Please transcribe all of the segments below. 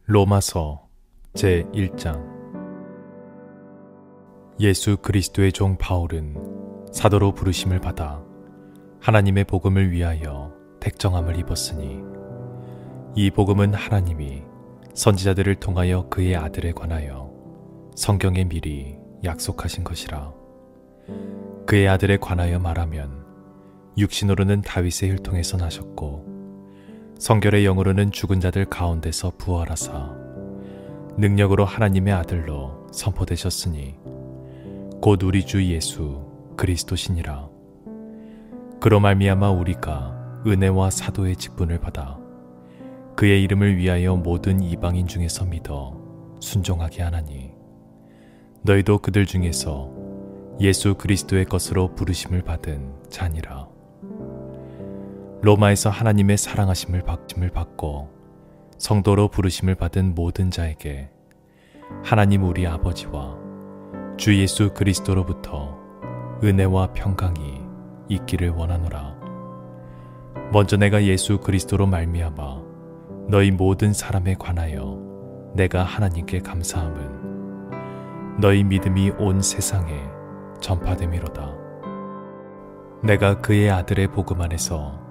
로마서 제1장. 예수 그리스도의 종 바울은 사도로 부르심을 받아 하나님의 복음을 위하여 택정함을 입었으니, 이 복음은 하나님이 선지자들을 통하여 그의 아들에 관하여 성경에 미리 약속하신 것이라. 그의 아들에 관하여 말하면 육신으로는 다윗의 혈통에서 나셨고 성결의 영으로는 죽은 자들 가운데서 부활하사 능력으로 하나님의 아들로 선포되셨으니 곧 우리 주 예수 그리스도시니라. 그로 말미암아 우리가 은혜와 사도의 직분을 받아 그의 이름을 위하여 모든 이방인 중에서 믿어 순종하게 하나니, 너희도 그들 중에서 예수 그리스도의 것으로 부르심을 받은 자니라. 로마에서 하나님의 사랑하심을 받고 성도로 부르심을 받은 모든 자에게 하나님 우리 아버지와 주 예수 그리스도로부터 은혜와 평강이 있기를 원하노라. 먼저 내가 예수 그리스도로 말미암아 너희 모든 사람에 관하여 내가 하나님께 감사함은 너희 믿음이 온 세상에 전파됨이로다. 내가 그의 아들의 복음 안에서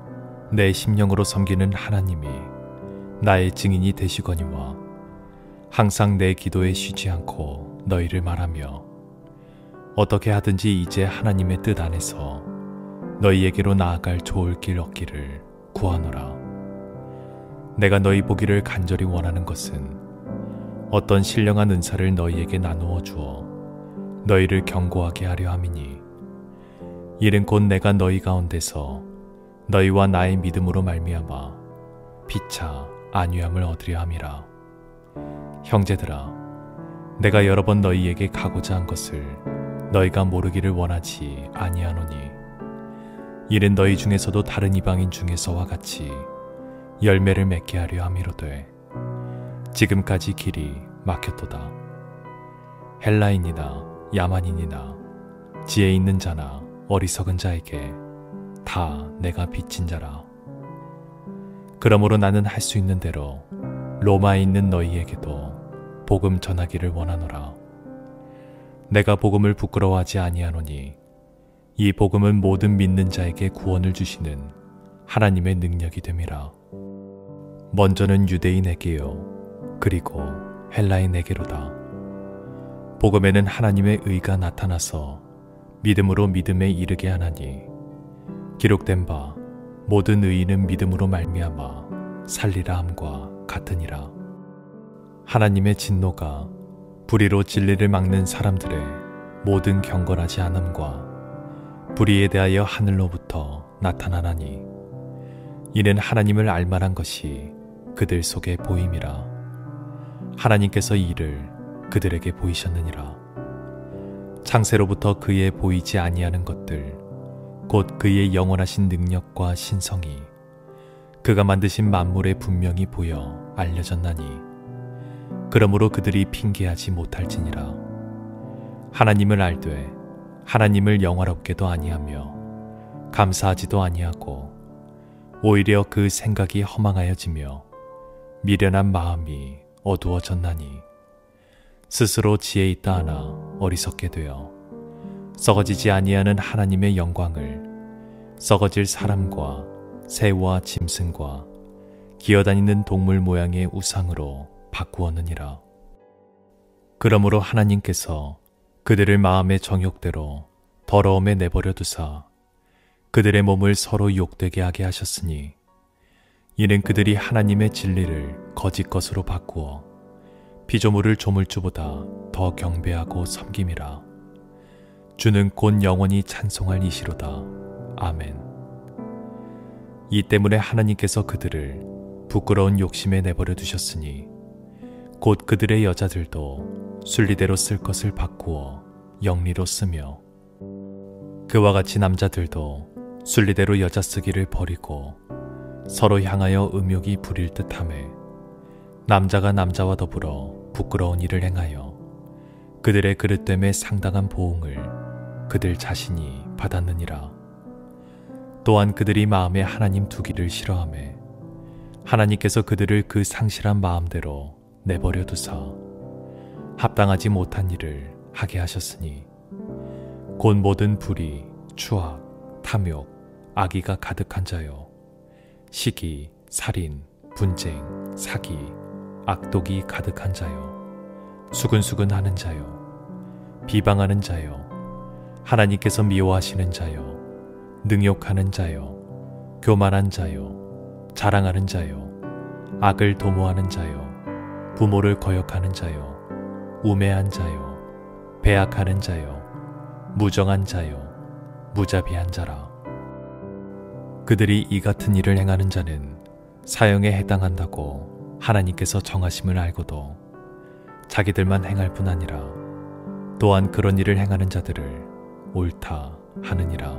내 심령으로 섬기는 하나님이 나의 증인이 되시거니와, 항상 내 기도에 쉬지 않고 너희를 말하며 어떻게 하든지 이제 하나님의 뜻 안에서 너희에게로 나아갈 좋을 길 얻기를 구하노라. 내가 너희 보기를 간절히 원하는 것은 어떤 신령한 은사를 너희에게 나누어 주어 너희를 경고하게 하려 함이니, 이는 곧 내가 너희 가운데서 너희와 나의 믿음으로 말미암아 피차 안위함을 얻으려 함이라. 형제들아, 내가 여러 번 너희에게 가고자 한 것을 너희가 모르기를 원하지 아니하노니, 이는 너희 중에서도 다른 이방인 중에서와 같이 열매를 맺게 하려 함이로되 지금까지 길이 막혔도다. 헬라인이나 야만인이나 지혜 있는 자나 어리석은 자에게 다 내가 빚진 자라. 그러므로 나는 할 수 있는 대로 로마에 있는 너희에게도 복음 전하기를 원하노라. 내가 복음을 부끄러워하지 아니하노니 이 복음은 모든 믿는 자에게 구원을 주시는 하나님의 능력이 됨이라. 먼저는 유대인에게요, 그리고 헬라인에게로다. 복음에는 하나님의 의가 나타나서 믿음으로 믿음에 이르게 하나니, 기록된 바 모든 의인은 믿음으로 말미암아 살리라 함과 같으니라. 하나님의 진노가 불의로 진리를 막는 사람들의 모든 경건하지 않음과 불의에 대하여 하늘로부터 나타나나니, 이는 하나님을 알만한 것이 그들 속에 보임이라. 하나님께서 이를 그들에게 보이셨느니라. 창세로부터 그의 보이지 아니하는 것들, 곧 그의 영원하신 능력과 신성이 그가 만드신 만물에 분명히 보여 알려졌나니, 그러므로 그들이 핑계하지 못할지니라. 하나님을 알되 하나님을 영화롭게도 아니하며 감사하지도 아니하고 오히려 그 생각이 허망하여지며 미련한 마음이 어두워졌나니, 스스로 지혜 있다 하나 어리석게 되어 썩어지지 아니하는 하나님의 영광을 썩어질 사람과 새와 짐승과 기어다니는 동물 모양의 우상으로 바꾸었느니라. 그러므로 하나님께서 그들을 마음의 정욕대로 더러움에 내버려 두사 그들의 몸을 서로 욕되게 하게 하셨으니, 이는 그들이 하나님의 진리를 거짓 것으로 바꾸어 피조물을 조물주보다 더 경배하고 섬김이라. 주는 곧 영원히 찬송할 이시로다. 아멘. 이 때문에 하나님께서 그들을 부끄러운 욕심에 내버려 두셨으니, 곧 그들의 여자들도 순리대로 쓸 것을 바꾸어 영리로 쓰며, 그와 같이 남자들도 순리대로 여자 쓰기를 버리고 서로 향하여 음욕이 부릴 듯하매, 남자가 남자와 더불어 부끄러운 일을 행하여 그들의 그릇됨에 상당한 보응을 그들 자신이 받았느니라. 또한 그들이 마음에 하나님 두기를 싫어하매 하나님께서 그들을 그 상실한 마음대로 내버려 두사 합당하지 못한 일을 하게 하셨으니 곧 모든 불의, 추악, 탐욕, 악의가 가득한 자요 시기, 살인, 분쟁, 사기, 악독이 가득한 자요 수근수근하는 자요 비방하는 자요 하나님께서 미워하시는 자요 능욕하는 자요 교만한 자요 자랑하는 자요 악을 도모하는 자요 부모를 거역하는 자요 우매한 자요 배악하는 자요 무정한 자요 무자비한 자라. 그들이 이 같은 일을 행하는 자는 사형에 해당한다고 하나님께서 정하심을 알고도 자기들만 행할 뿐 아니라 또한 그런 일을 행하는 자들을 옳다 하느니라.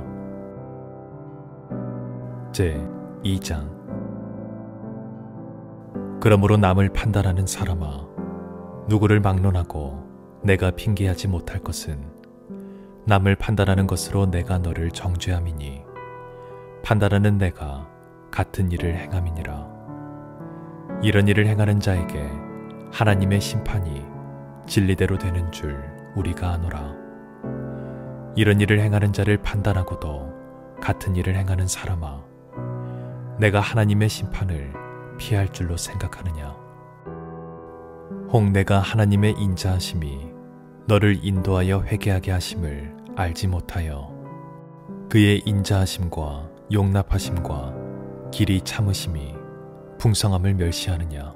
제 2장. 그러므로 남을 판단하는 사람아, 누구를 막론하고 내가 핑계하지 못할 것은 남을 판단하는 것으로 내가 너를 정죄함이니 판단하는 내가 같은 일을 행함이니라. 이런 일을 행하는 자에게 하나님의 심판이 진리대로 되는 줄 우리가 아노라. 이런 일을 행하는 자를 판단하고도 같은 일을 행하는 사람아, 내가 하나님의 심판을 피할 줄로 생각하느냐. 혹 내가 하나님의 인자하심이 너를 인도하여 회개하게 하심을 알지 못하여 그의 인자하심과 용납하심과 길이 참으심이 풍성함을 멸시하느냐.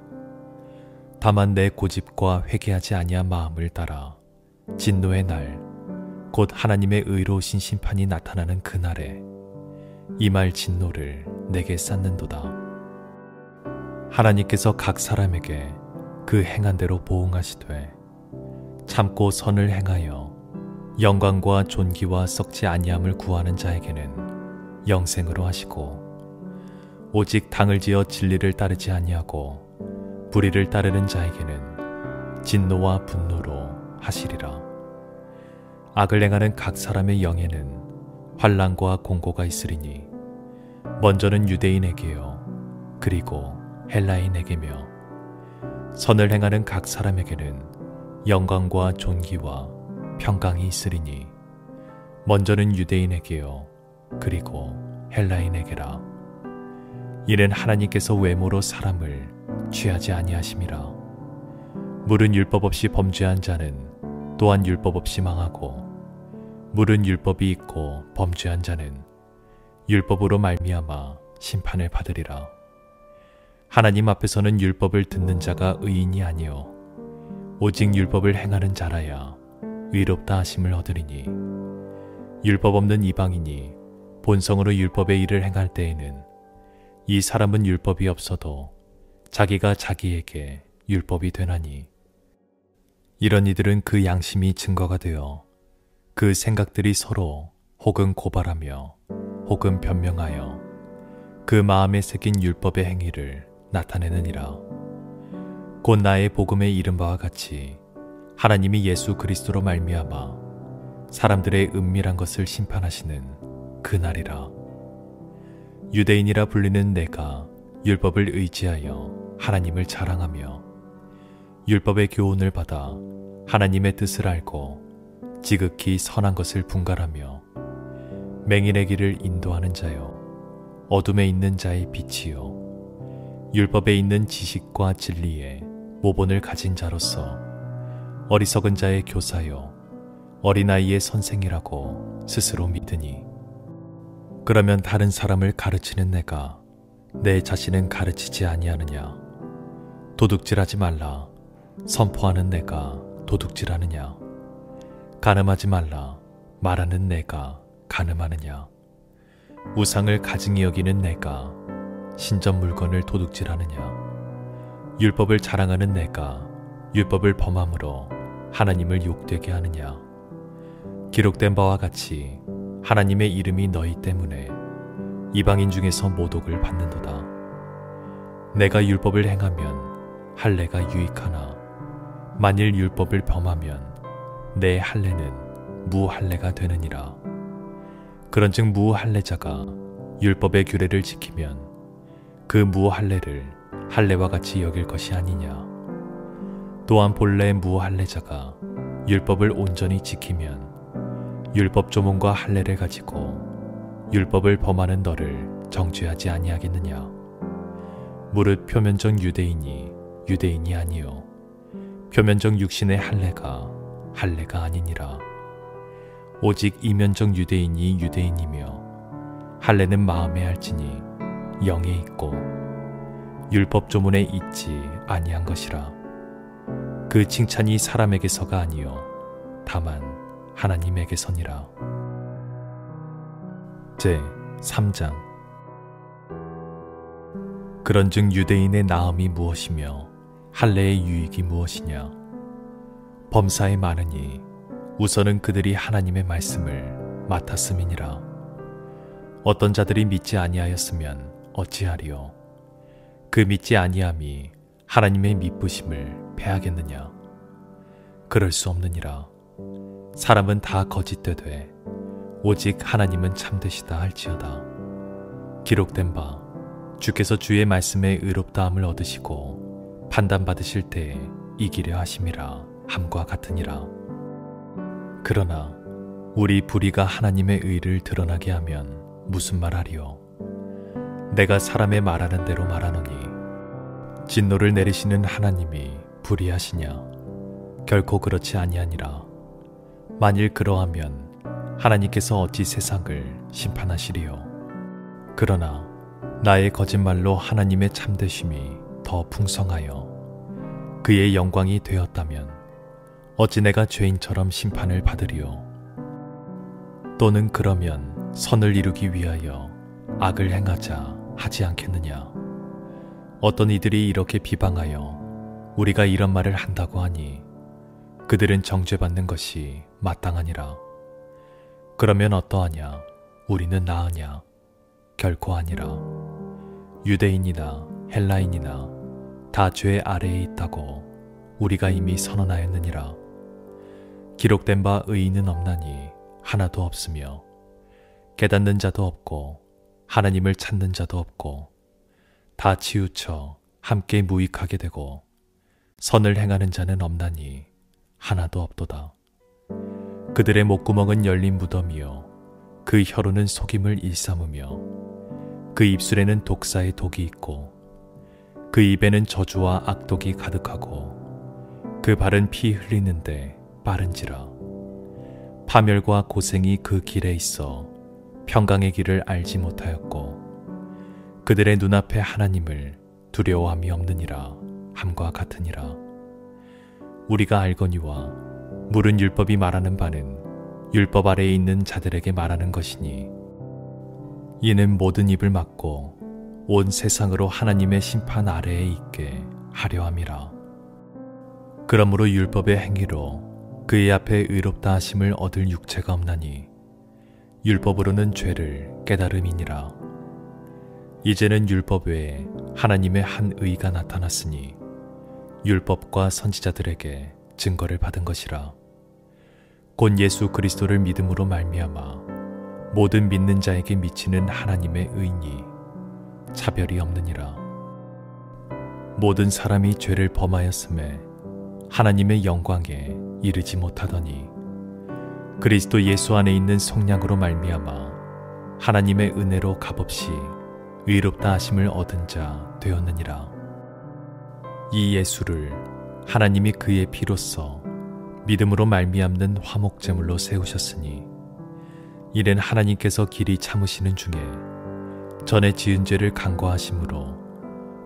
다만 내 고집과 회개하지 아니한 마음을 따라 진노의 날, 곧 하나님의 의로우신 심판이 나타나는 그날에 이 말 진노를 내게 쌓는도다. 하나님께서 각 사람에게 그 행한 대로 보응하시되 참고 선을 행하여 영광과 존귀와 썩지 아니함을 구하는 자에게는 영생으로 하시고, 오직 당을 지어 진리를 따르지 아니하고 불의를 따르는 자에게는 진노와 분노로 하시리라. 악을 행하는 각 사람의 영에는 환난과 공고가 있으리니 먼저는 유대인에게요 그리고 헬라인에게며, 선을 행하는 각 사람에게는 영광과 존귀와 평강이 있으리니 먼저는 유대인에게요 그리고 헬라인에게라. 이는 하나님께서 외모로 사람을 취하지 아니하심이라. 물은 율법 없이 범죄한 자는 또한 율법 없이 망하고, 물은 율법이 있고 범죄한 자는 율법으로 말미암아 심판을 받으리라. 하나님 앞에서는 율법을 듣는 자가 의인이 아니요 오직 율법을 행하는 자라야 의롭다 하심을 얻으리니, 율법 없는 이방인이 본성으로 율법의 일을 행할 때에는 이 사람은 율법이 없어도 자기가 자기에게 율법이 되나니, 이런 이들은 그 양심이 증거가 되어 그 생각들이 서로 혹은 고발하며 혹은 변명하여 그 마음에 새긴 율법의 행위를 나타내느니라. 곧 나의 복음에 이른 바와 같이 하나님이 예수 그리스도로 말미암아 사람들의 은밀한 것을 심판하시는 그날이라. 유대인이라 불리는 내가 율법을 의지하여 하나님을 자랑하며 율법의 교훈을 받아 하나님의 뜻을 알고 지극히 선한 것을 분갈하며 맹인의 길을 인도하는 자요 어둠에 있는 자의 빛이요 율법에 있는 지식과 진리에 모본을 가진 자로서 어리석은 자의 교사요 어린아이의 선생이라고 스스로 믿으니, 그러면 다른 사람을 가르치는 내가 내 자신은 가르치지 아니하느냐. 도둑질하지 말라 선포하는 내가 도둑질하느냐. 간음하지 말라 말하는 내가 간음하느냐. 우상을 가증히 여기는 내가 신전 물건을 도둑질하느냐. 율법을 자랑하는 내가 율법을 범함으로 하나님을 욕되게 하느냐. 기록된 바와 같이 하나님의 이름이 너희 때문에 이방인 중에서 모독을 받는도다. 내가 율법을 행하면 할례가 유익하나 만일 율법을 범하면 내 할례는 무할례가 되느니라. 그런즉 무할례자가 율법의 규례를 지키면 그 무할례를 할례와 같이 여길 것이 아니냐. 또한 본래 무할례자가 율법을 온전히 지키면 율법 조문과 할례를 가지고 율법을 범하는 너를 정죄하지 아니하겠느냐. 무릇 표면적 유대인이 유대인이 아니요 표면적 육신의 할례가 할례가 아니니라. 오직 이면적 유대인이 유대인이며 할례는 마음에 할지니 영에 있고 율법 조문에 있지 아니한 것이라. 그 칭찬이 사람에게서가 아니요 다만 하나님에게서니라. 제 3장. 그런즉 유대인의 나음이 무엇이며 할례의 유익이 무엇이냐. 범사에 많으니 우선은 그들이 하나님의 말씀을 맡았음이니라. 어떤 자들이 믿지 아니하였으면 어찌하리요. 그 믿지 아니함이 하나님의 미쁘심을 패하겠느냐. 그럴 수 없느니라. 사람은 다 거짓되되 오직 하나님은 참되시다 할지어다. 기록된 바 주께서 주의 말씀에 의롭다함을 얻으시고 판단받으실 때에 이기려 하심이라 함과 같으니라. 그러나 우리 불의가 하나님의 의를 드러나게 하면 무슨 말하리요. 내가 사람의 말하는 대로 말하노니 진노를 내리시는 하나님이 불의하시냐. 결코 그렇지 아니하니라. 만일 그러하면 하나님께서 어찌 세상을 심판하시리요. 그러나 나의 거짓말로 하나님의 참되심이 더 풍성하여 그의 영광이 되었다면 어찌 내가 죄인처럼 심판을 받으리요. 또는 그러면 선을 이루기 위하여 악을 행하자 하지 않겠느냐. 어떤 이들이 이렇게 비방하여 우리가 이런 말을 한다고 하니 그들은 정죄받는 것이 마땅하니라. 그러면 어떠하냐. 우리는 나으냐. 결코 아니라. 유대인이나 헬라인이나 다 죄 아래에 있다고 우리가 이미 선언하였느니라. 기록된 바 의인은 없나니 하나도 없으며 깨닫는 자도 없고 하나님을 찾는 자도 없고 다 치우쳐 함께 무익하게 되고 선을 행하는 자는 없나니 하나도 없도다. 그들의 목구멍은 열린 무덤이요 그 혀로는 속임을 일삼으며 그 입술에는 독사의 독이 있고 그 입에는 저주와 악독이 가득하고 그 발은 피 흘리는데 빠른지라. 파멸과 고생이 그 길에 있어 평강의 길을 알지 못하였고 그들의 눈앞에 하나님을 두려워함이 없느니라 함과 같으니라. 우리가 알거니와 물은 율법이 말하는 바는 율법 아래에 있는 자들에게 말하는 것이니 이는 모든 입을 막고 온 세상으로 하나님의 심판 아래에 있게 하려 함이라. 그러므로 율법의 행위로 그의 앞에 의롭다 하심을 얻을 육체가 없나니 율법으로는 죄를 깨달음이니라. 이제는 율법 외에 하나님의 한 의가 나타났으니 율법과 선지자들에게 증거를 받은 것이라. 곧 예수 그리스도를 믿음으로 말미암아 모든 믿는 자에게 미치는 하나님의 의니 차별이 없느니라. 모든 사람이 죄를 범하였음에 하나님의 영광에 이르지 못하더니 그리스도 예수 안에 있는 속량으로 말미암아 하나님의 은혜로 값없이 의롭다 하심을 얻은 자 되었느니라. 이 예수를 하나님이 그의 피로써 믿음으로 말미암는 화목제물로 세우셨으니 이는 하나님께서 길이 참으시는 중에 전에 지은 죄를 간과하심으로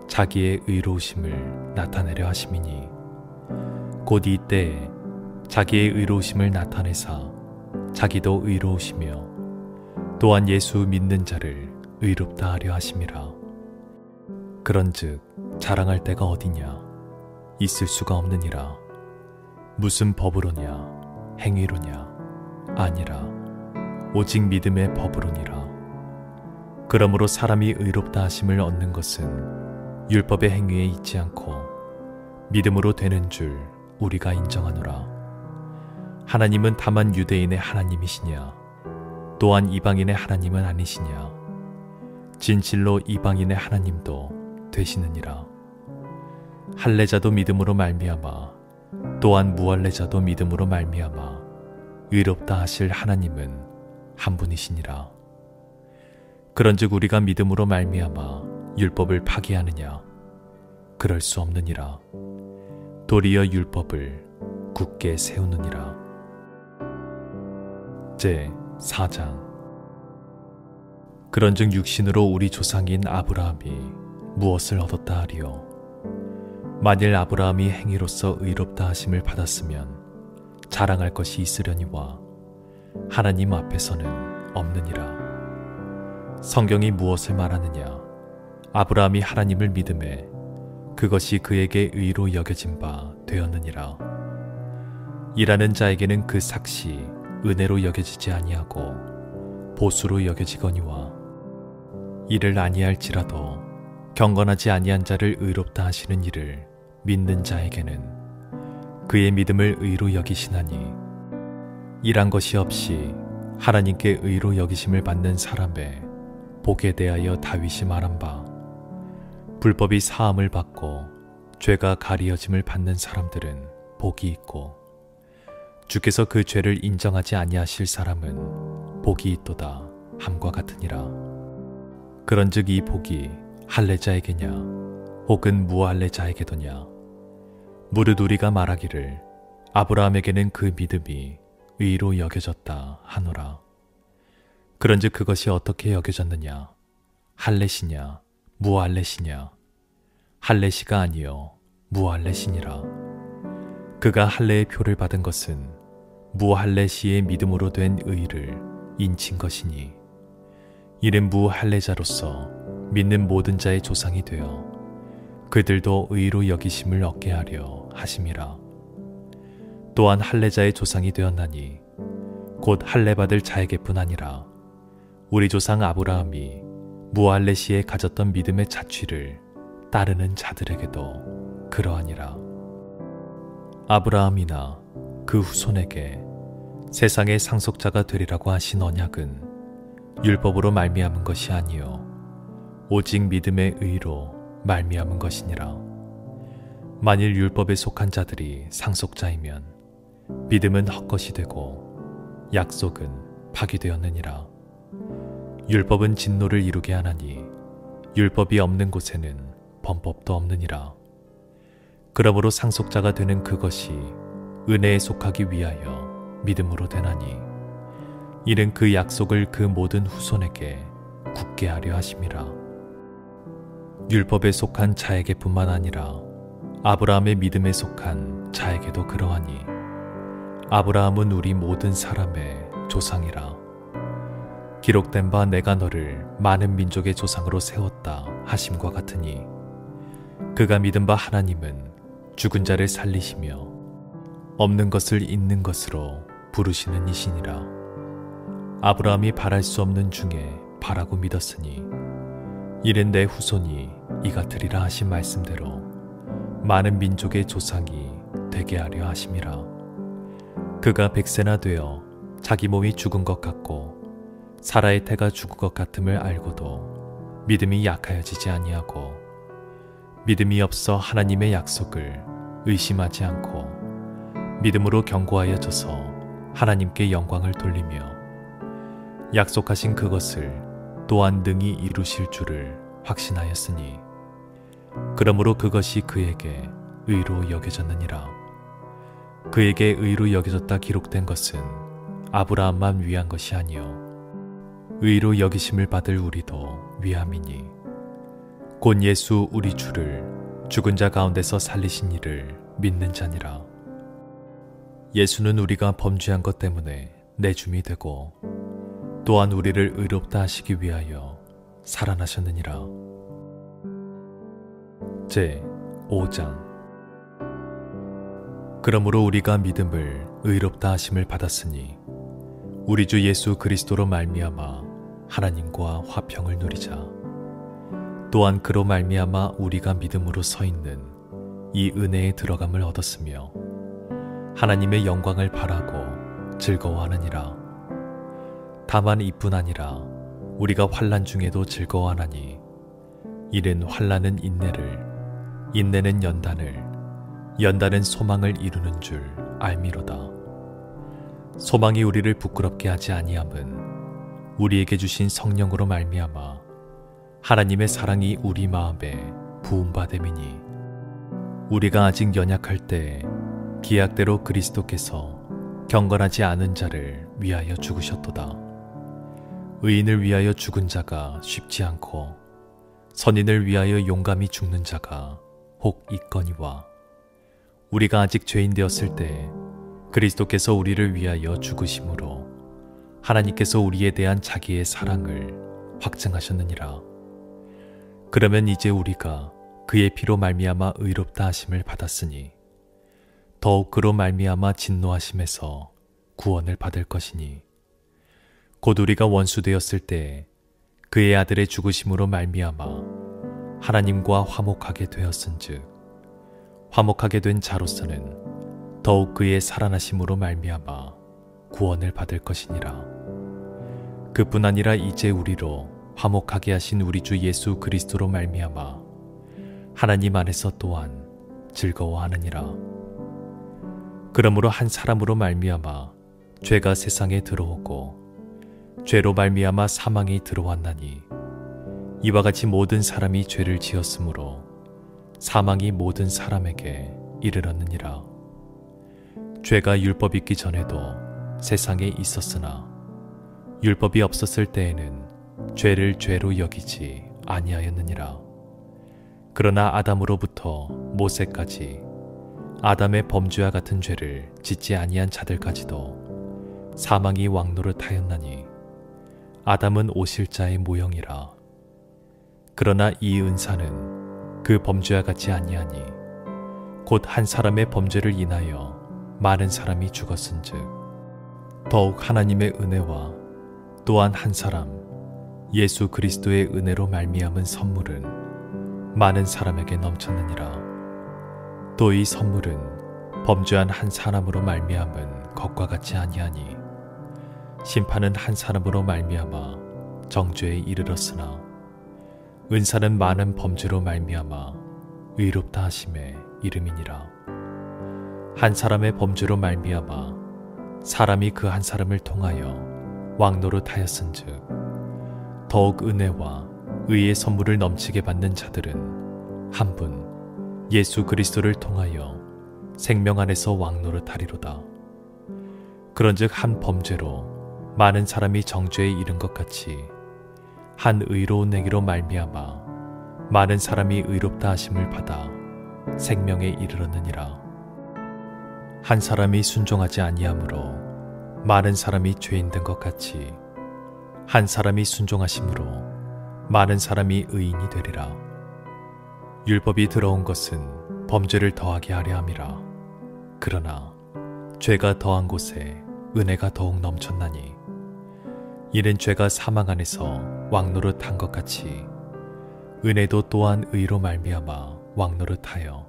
자기의 의로우심을 나타내려 하심이니 곧 이때에 자기의 의로우심을 나타내사 자기도 의로우시며 또한 예수 믿는 자를 의롭다 하려 하심이라. 그런즉 자랑할 데가 어디냐. 있을 수가 없느니라. 무슨 법으로냐 행위로냐 아니라 오직 믿음의 법으로니라. 그러므로 사람이 의롭다 하심을 얻는 것은 율법의 행위에 있지 않고 믿음으로 되는 줄 우리가 인정하노라. 하나님은 다만 유대인의 하나님이시냐 또한 이방인의 하나님은 아니시냐. 진실로 이방인의 하나님도 되시느니라. 할례자도 믿음으로 말미암아 또한 무할례자도 믿음으로 말미암아 의롭다 하실 하나님은 한 분이시니라. 그런즉 우리가 믿음으로 말미암아 율법을 파기하느냐? 그럴 수 없느니라. 도리어 율법을 굳게 세우느니라. 제 4장. 그런즉 육신으로 우리 조상인 아브라함이 무엇을 얻었다 하리요? 만일 아브라함이 행위로서 의롭다 하심을 받았으면 자랑할 것이 있으려니와 하나님 앞에서는 없느니라. 성경이 무엇을 말하느냐? 아브라함이 하나님을 믿음에 그것이 그에게 의로 여겨진 바 되었느니라. 일하는 자에게는 그 삭시 은혜로 여겨지지 아니하고 보수로 여겨지거니와 이를 아니할지라도 경건하지 아니한 자를 의롭다 하시는 이를 믿는 자에게는 그의 믿음을 의로 여기시나니 일한 것이 없이 하나님께 의로 여기심을 받는 사람의 복에 대하여 다윗이 말한 바 불법이 사함을 받고 죄가 가리어짐을 받는 사람들은 복이 있고 주께서 그 죄를 인정하지 아니하실 사람은 복이 있도다 함과 같으니라. 그런즉 이 복이 할례자에게냐 혹은 무할례자에게도냐? 무릇 우리가 말하기를 아브라함에게는 그 믿음이 의로 여겨졌다 하노라. 그런즉 그것이 어떻게 여겨졌느냐? 할례시냐 무할례시냐? 할례시가 아니요 무할례시니라. 그가 할례의 표를 받은 것은 무할례시의 믿음으로 된 의를 인친 것이니 이는 무할례자로서 믿는 모든 자의 조상이 되어 그들도 의로 여기심을 얻게 하려 하심이라. 또한 할례자의 조상이 되었나니 곧 할례받을 자에게뿐 아니라 우리 조상 아브라함이 무할례시에 가졌던 믿음의 자취를 따르는 자들에게도 그러하니라. 아브라함이나 그 후손에게 세상의 상속자가 되리라고 하신 언약은 율법으로 말미암은 것이 아니요 오직 믿음의 의로 말미암은 것이니라. 만일 율법에 속한 자들이 상속자이면 믿음은 헛것이 되고 약속은 파기되었느니라. 율법은 진노를 이루게 하나니 율법이 없는 곳에는 범법도 없느니라. 그러므로 상속자가 되는 그것이 은혜에 속하기 위하여 믿음으로 되나니 이는 그 약속을 그 모든 후손에게 굳게 하려 하심이라. 율법에 속한 자에게뿐만 아니라 아브라함의 믿음에 속한 자에게도 그러하니 아브라함은 우리 모든 사람의 조상이라. 기록된 바 내가 너를 많은 민족의 조상으로 세웠다 하심과 같으니 그가 믿은 바 하나님은 죽은 자를 살리시며 없는 것을 있는 것으로 부르시는 이시니라. 아브라함이 바랄 수 없는 중에 바라고 믿었으니 이는 내 후손이 이같으리라 하신 말씀대로 많은 민족의 조상이 되게 하려 하심이라. 그가 100세나 되어 자기 몸이 죽은 것 같고 사라의 태가 죽은 것 같음을 알고도 믿음이 약하여지지 아니하고 믿음이 없어 하나님의 약속을 의심하지 않고 믿음으로 견고하여져서 하나님께 영광을 돌리며 약속하신 그것을 또한 능히 이루실 줄을 확신하였으니 그러므로 그것이 그에게 의로 여겨졌느니라. 그에게 의로 여겨졌다 기록된 것은 아브라함만 위한 것이 아니요 의로 여기심을 받을 우리도 위함이니 곧 예수 우리 주를 죽은 자 가운데서 살리신 이를 믿는 자니라. 예수는 우리가 범죄한 것 때문에 내줌이 되고 또한 우리를 의롭다 하시기 위하여 살아나셨느니라. 제 5장. 그러므로 우리가 믿음을 의롭다 하심을 받았으니 우리 주 예수 그리스도로 말미암아 하나님과 화평을 누리자. 또한 그로 말미암아 우리가 믿음으로 서 있는 이 은혜에 들어감을 얻었으며 하나님의 영광을 바라고 즐거워하느니라. 다만 이뿐 아니라 우리가 환난 중에도 즐거워하나니 이는 환난은 인내를, 인내는 연단을, 연단은 소망을 이루는 줄 알미로다. 소망이 우리를 부끄럽게 하지 아니함은 우리에게 주신 성령으로 말미암아 하나님의 사랑이 우리 마음에 부음받음이니, 우리가 아직 연약할 때 기약대로 그리스도께서 경건하지 않은 자를 위하여 죽으셨도다. 의인을 위하여 죽은 자가 쉽지 않고 선인을 위하여 용감히 죽는 자가 혹 있거니와, 우리가 아직 죄인 되었을 때 그리스도께서 우리를 위하여 죽으심으로 하나님께서 우리에 대한 자기의 사랑을 확증하셨느니라. 그러면 이제 우리가 그의 피로 말미암아 의롭다 하심을 받았으니 더욱 그로 말미암아 진노하심에서 구원을 받을 것이니, 곧 우리가 원수 되었을 때 그의 아들의 죽으심으로 말미암아 하나님과 화목하게 되었은즉, 화목하게 된 자로서는 더욱 그의 살아나심으로 말미암아 구원을 받을 것이니라. 그뿐 아니라 이제 우리로 화목하게 하신 우리 주 예수 그리스도로 말미암아 하나님 안에서 또한 즐거워하느니라. 그러므로 한 사람으로 말미암아 죄가 세상에 들어오고 죄로 말미암아 사망이 들어왔나니, 이와 같이 모든 사람이 죄를 지었으므로 사망이 모든 사람에게 이르렀느니라. 죄가 율법 있기 전에도 세상에 있었으나 율법이 없었을 때에는 죄를 죄로 여기지 아니하였느니라. 그러나 아담으로부터 모세까지 아담의 범죄와 같은 죄를 짓지 아니한 자들까지도 사망이 왕노릇하였나니, 아담은 오실자의 모형이라. 그러나 이 은사는 그 범죄와 같지 아니하니 곧 한 사람의 범죄를 인하여 많은 사람이 죽었은즉, 더욱 하나님의 은혜와 또한 한 사람 예수 그리스도의 은혜로 말미암은 선물은 많은 사람에게 넘쳤느니라. 또 이 선물은 범죄한 한 사람으로 말미암은 것과 같지 아니하니, 심판은 한 사람으로 말미암아 정죄에 이르렀으나 은사는 많은 범죄로 말미암아 의롭다 하심에 이름이니라. 한 사람의 범죄로 말미암아 사람이 그 한 사람을 통하여 왕노릇하였은즉, 더욱 은혜와 의의 선물을 넘치게 받는 자들은 한 분 예수 그리스도를 통하여 생명 안에서 왕노릇하리로다. 그런즉 한 범죄로 많은 사람이 정죄에 이른 것 같이 한 의로운 내기로 말미암아 많은 사람이 의롭다 하심을 받아 생명에 이르렀느니라. 한 사람이 순종하지 아니하므로 많은 사람이 죄인 된 것 같이 한 사람이 순종하심으로 많은 사람이 의인이 되리라. 율법이 들어온 것은 범죄를 더하게 하려 함이라. 그러나 죄가 더한 곳에 은혜가 더욱 넘쳤나니, 이는 죄가 사망 안에서 왕노릇한 것 같이 은혜도 또한 의로 말미암아 왕노릇하여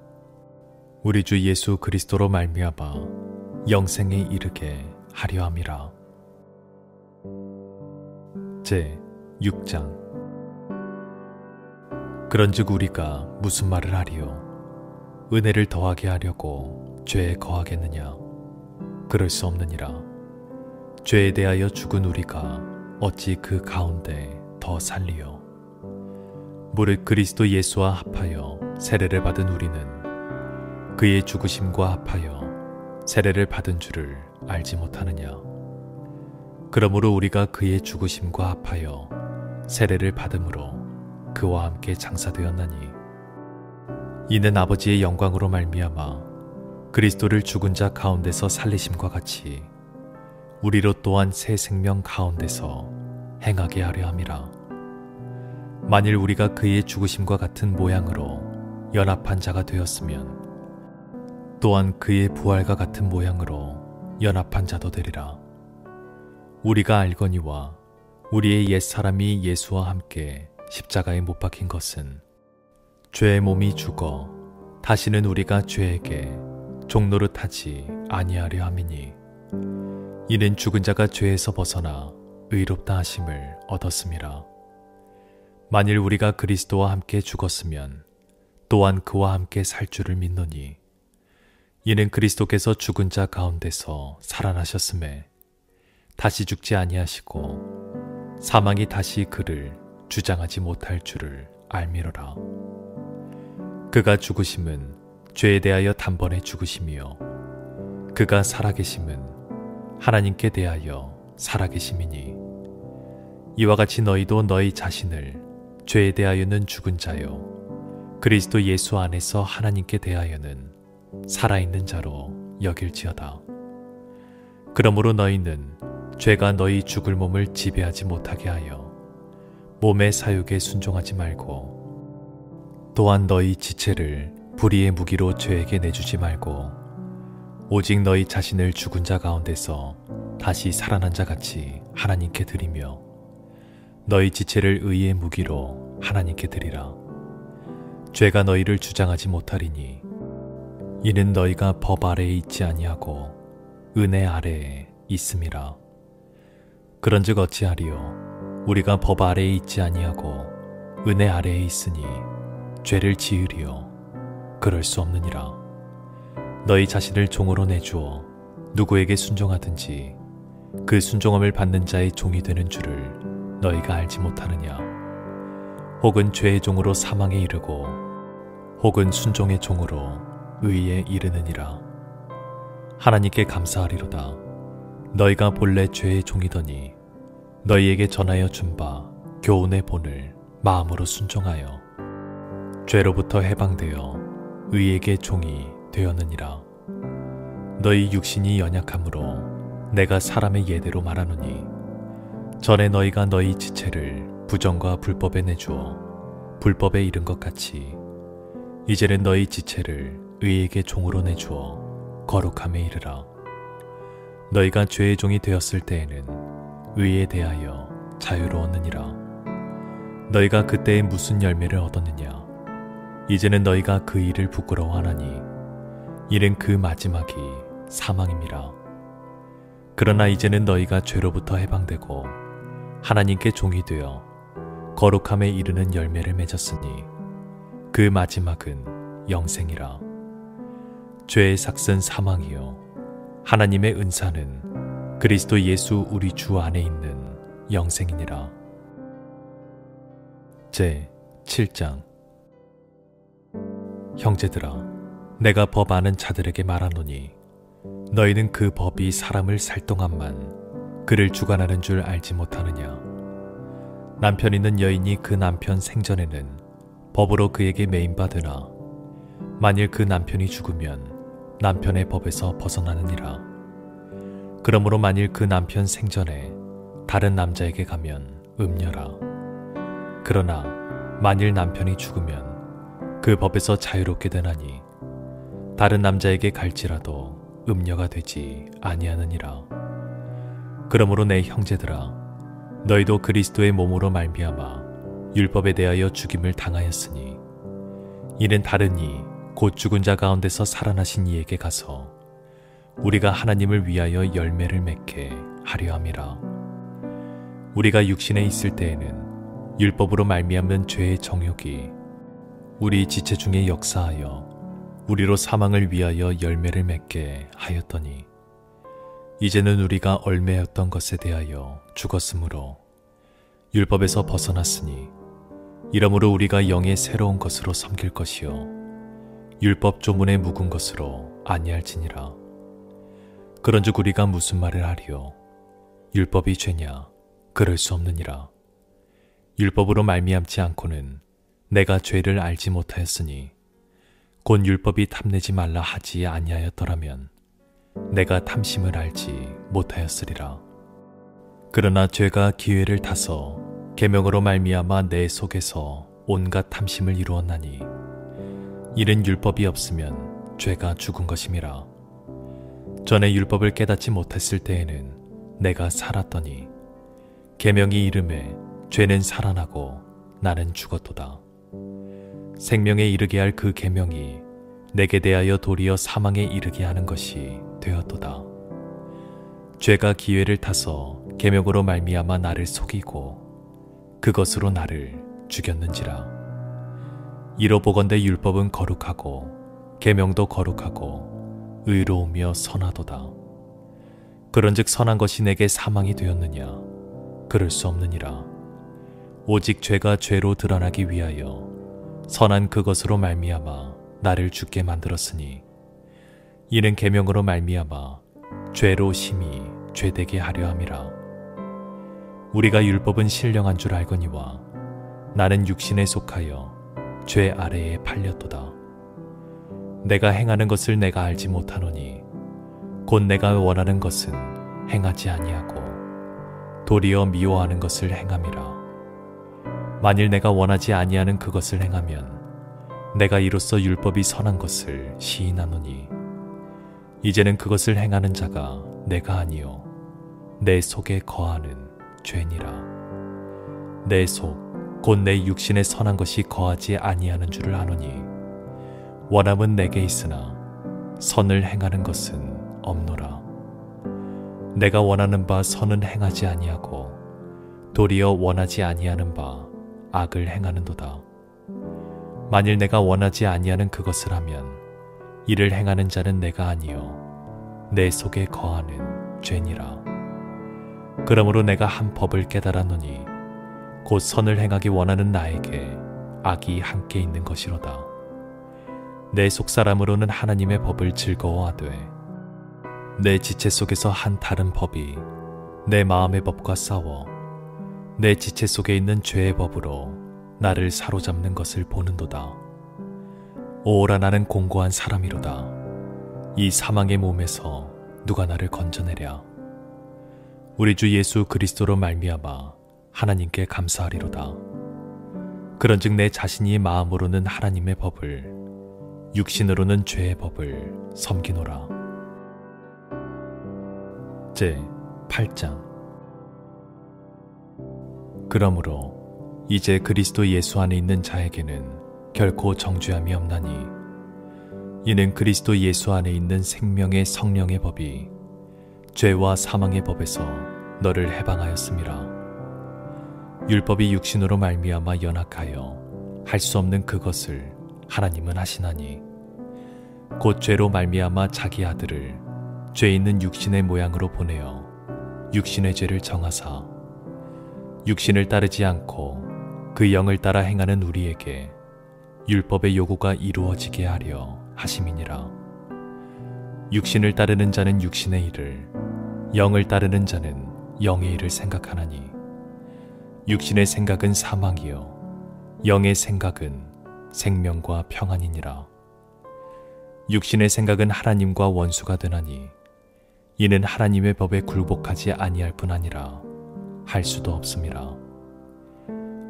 우리 주 예수 그리스도로 말미암아 영생에 이르게 하려 함이라. 제 6장. 그런즉 우리가 무슨 말을 하리요? 은혜를 더하게 하려고 죄에 거하겠느냐? 그럴 수 없느니라. 죄에 대하여 죽은 우리가 어찌 그 가운데 더 살리요? 무릇 그리스도 예수와 합하여 세례를 받은 우리는 그의 죽으심과 합하여 세례를 받은 줄을 알지 못하느냐? 그러므로 우리가 그의 죽으심과 합하여 세례를 받음으로 그와 함께 장사되었나니, 이는 아버지의 영광으로 말미암아 그리스도를 죽은 자 가운데서 살리심과 같이 우리로 또한 새 생명 가운데서 행하게 하려 함이라. 만일 우리가 그의 죽으심과 같은 모양으로 연합한 자가 되었으면 또한 그의 부활과 같은 모양으로 연합한 자도 되리라. 우리가 알거니와 우리의 옛사람이 예수와 함께 십자가에 못 박힌 것은 죄의 몸이 죽어 다시는 우리가 죄에게 종노릇하지 아니하려 함이니, 이는 죽은 자가 죄에서 벗어나 의롭다 하심을 얻었음이라. 만일 우리가 그리스도와 함께 죽었으면 또한 그와 함께 살 줄을 믿노니, 이는 그리스도께서 죽은 자 가운데서 살아나셨음에 다시 죽지 아니하시고 사망이 다시 그를 주장하지 못할 줄을 알미러라. 그가 죽으심은 죄에 대하여 단번에 죽으심이요 그가 살아계심은 하나님께 대하여 살아계심이니 이와 같이 너희도 너희 자신을 죄에 대하여는 죽은 자요 그리스도 예수 안에서 하나님께 대하여는 살아있는 자로 여길지어다. 그러므로 너희는 죄가 너희 죽을 몸을 지배하지 못하게 하여 몸의 사욕에 순종하지 말고 또한 너희 지체를 불의의 무기로 죄에게 내주지 말고 오직 너희 자신을 죽은 자 가운데서 다시 살아난 자 같이 하나님께 드리며 너희 지체를 의의 무기로 하나님께 드리라. 죄가 너희를 주장하지 못하리니 이는 너희가 법 아래에 있지 아니하고 은혜 아래에 있음이라. 그런즉 어찌하리요? 우리가 법 아래에 있지 아니하고 은혜 아래에 있으니 죄를 지으리요? 그럴 수 없느니라. 너희 자신을 종으로 내주어 누구에게 순종하든지 그 순종함을 받는 자의 종이 되는 줄을 너희가 알지 못하느냐? 혹은 죄의 종으로 사망에 이르고 혹은 순종의 종으로 의에 이르느니라. 하나님께 감사하리로다. 너희가 본래 죄의 종이더니 너희에게 전하여 준 바 교훈의 본을 마음으로 순종하여 죄로부터 해방되어 의에게 종이 되었느니라. 너희 육신이 연약함으로 내가 사람의 예대로 말하노니 전에 너희가 너희 지체를 부정과 불법에 내주어 불법에 이른 것 같이 이제는 너희 지체를 의에게 종으로 내주어 거룩함에 이르라. 너희가 죄의 종이 되었을 때에는 의에 대하여 자유로웠느니라. 너희가 그때에 무슨 열매를 얻었느냐? 이제는 너희가 그 일을 부끄러워하나니 이는 그 마지막이 사망임이라. 그러나 이제는 너희가 죄로부터 해방되고 하나님께 종이 되어 거룩함에 이르는 열매를 맺었으니 그 마지막은 영생이라. 죄의 삭은 사망이요 하나님의 은사는 그리스도 예수 우리 주 안에 있는 영생이니라. 제 7장. 형제들아, 내가 법 아는 자들에게 말하노니 너희는 그 법이 사람을 살동함만 그를 주관하는 줄 알지 못하느냐? 남편 있는 여인이 그 남편 생전에는 법으로 그에게 매인받으나 만일 그 남편이 죽으면 남편의 법에서 벗어나느니라. 그러므로 만일 그 남편 생전에 다른 남자에게 가면 음녀라. 그러나 만일 남편이 죽으면 그 법에서 자유롭게 되나니 다른 남자에게 갈지라도 음녀가 되지 아니하느니라. 그러므로 내 형제들아, 너희도 그리스도의 몸으로 말미암아 율법에 대하여 죽임을 당하였으니 이는 다른 이 곧 죽은 자 가운데서 살아나신 이에게 가서 우리가 하나님을 위하여 열매를 맺게 하려 함이라. 우리가 육신에 있을 때에는 율법으로 말미암는 죄의 정욕이 우리 지체 중에 역사하여 우리로 사망을 위하여 열매를 맺게 하였더니 이제는 우리가 얼매였던 것에 대하여 죽었으므로 율법에서 벗어났으니 이러므로 우리가 영의 새로운 것으로 섬길 것이요 율법 조문에 묵은 것으로 아니할지니라. 그런즉 우리가 무슨 말을 하리요? 율법이 죄냐? 그럴 수 없느니라. 율법으로 말미암지 않고는 내가 죄를 알지 못하였으니 곧 율법이 탐내지 말라 하지 아니하였더라면 내가 탐심을 알지 못하였으리라. 그러나 죄가 기회를 타서 계명으로 말미암아 내 속에서 온갖 탐심을 이루었나니 이는 율법이 없으면 죄가 죽은 것임이라. 전에 율법을 깨닫지 못했을 때에는 내가 살았더니 계명이 이름에 죄는 살아나고 나는 죽었도다. 생명에 이르게 할 그 계명이 내게 대하여 도리어 사망에 이르게 하는 것이 되었도다. 죄가 기회를 타서 계명으로 말미암아 나를 속이고 그것으로 나를 죽였는지라. 이로 보건대 율법은 거룩하고 계명도 거룩하고 의로우며 선하도다. 그런즉 선한 것이 내게 사망이 되었느냐? 그럴 수 없느니라. 오직 죄가 죄로 드러나기 위하여 선한 그것으로 말미암아 나를 죽게 만들었으니 이는 계명으로 말미암아 죄로 심히 죄되게 하려 함이라. 우리가 율법은 신령한 줄 알거니와 나는 육신에 속하여 죄 아래에 팔렸도다. 내가 행하는 것을 내가 알지 못하노니 곧 내가 원하는 것은 행하지 아니하고 도리어 미워하는 것을 행함이라. 만일 내가 원하지 아니하는 그것을 행하면 내가 이로써 율법이 선한 것을 시인하노니 이제는 그것을 행하는 자가 내가 아니요 내 속에 거하는 죄니라. 내 속 곧 내 육신에 선한 것이 거하지 아니하는 줄을 아노니 원함은 내게 있으나 선을 행하는 것은 없노라. 내가 원하는 바 선은 행하지 아니하고 도리어 원하지 아니하는 바 악을 행하는도다. 만일 내가 원하지 아니하는 그것을 하면 이를 행하는 자는 내가 아니요 내 속에 거하는 죄니라. 그러므로 내가 한 법을 깨달았노니 곧 선을 행하기 원하는 나에게 악이 함께 있는 것이로다. 내 속사람으로는 하나님의 법을 즐거워하되 내 지체 속에서 한 다른 법이 내 마음의 법과 싸워 내 지체 속에 있는 죄의 법으로 나를 사로잡는 것을 보는도다. 오라, 나는 공고한 사람이로다. 이 사망의 몸에서 누가 나를 건져내랴. 우리 주 예수 그리스도로 말미암아 하나님께 감사하리로다. 그런즉 내 자신이 마음으로는 하나님의 법을 육신으로는 죄의 법을 섬기노라. 제 8장. 그러므로 이제 그리스도 예수 안에 있는 자에게는 결코 정죄함이 없나니 이는 그리스도 예수 안에 있는 생명의 성령의 법이 죄와 사망의 법에서 너를 해방하였음이라. 율법이 육신으로 말미암아 연약하여 할 수 없는 그것을 하나님은 하시나니 곧 죄로 말미암아 자기 아들을 죄 있는 육신의 모양으로 보내어 육신의 죄를 정하사 육신을 따르지 않고 그 영을 따라 행하는 우리에게 율법의 요구가 이루어지게 하려 하심이니라. 육신을 따르는 자는 육신의 일을, 영을 따르는 자는 영의 일을 생각하나니 육신의 생각은 사망이요 영의 생각은 생명과 평안이니라. 육신의 생각은 하나님과 원수가 되나니 이는 하나님의 법에 굴복하지 아니할 뿐 아니라 할 수도 없음이라.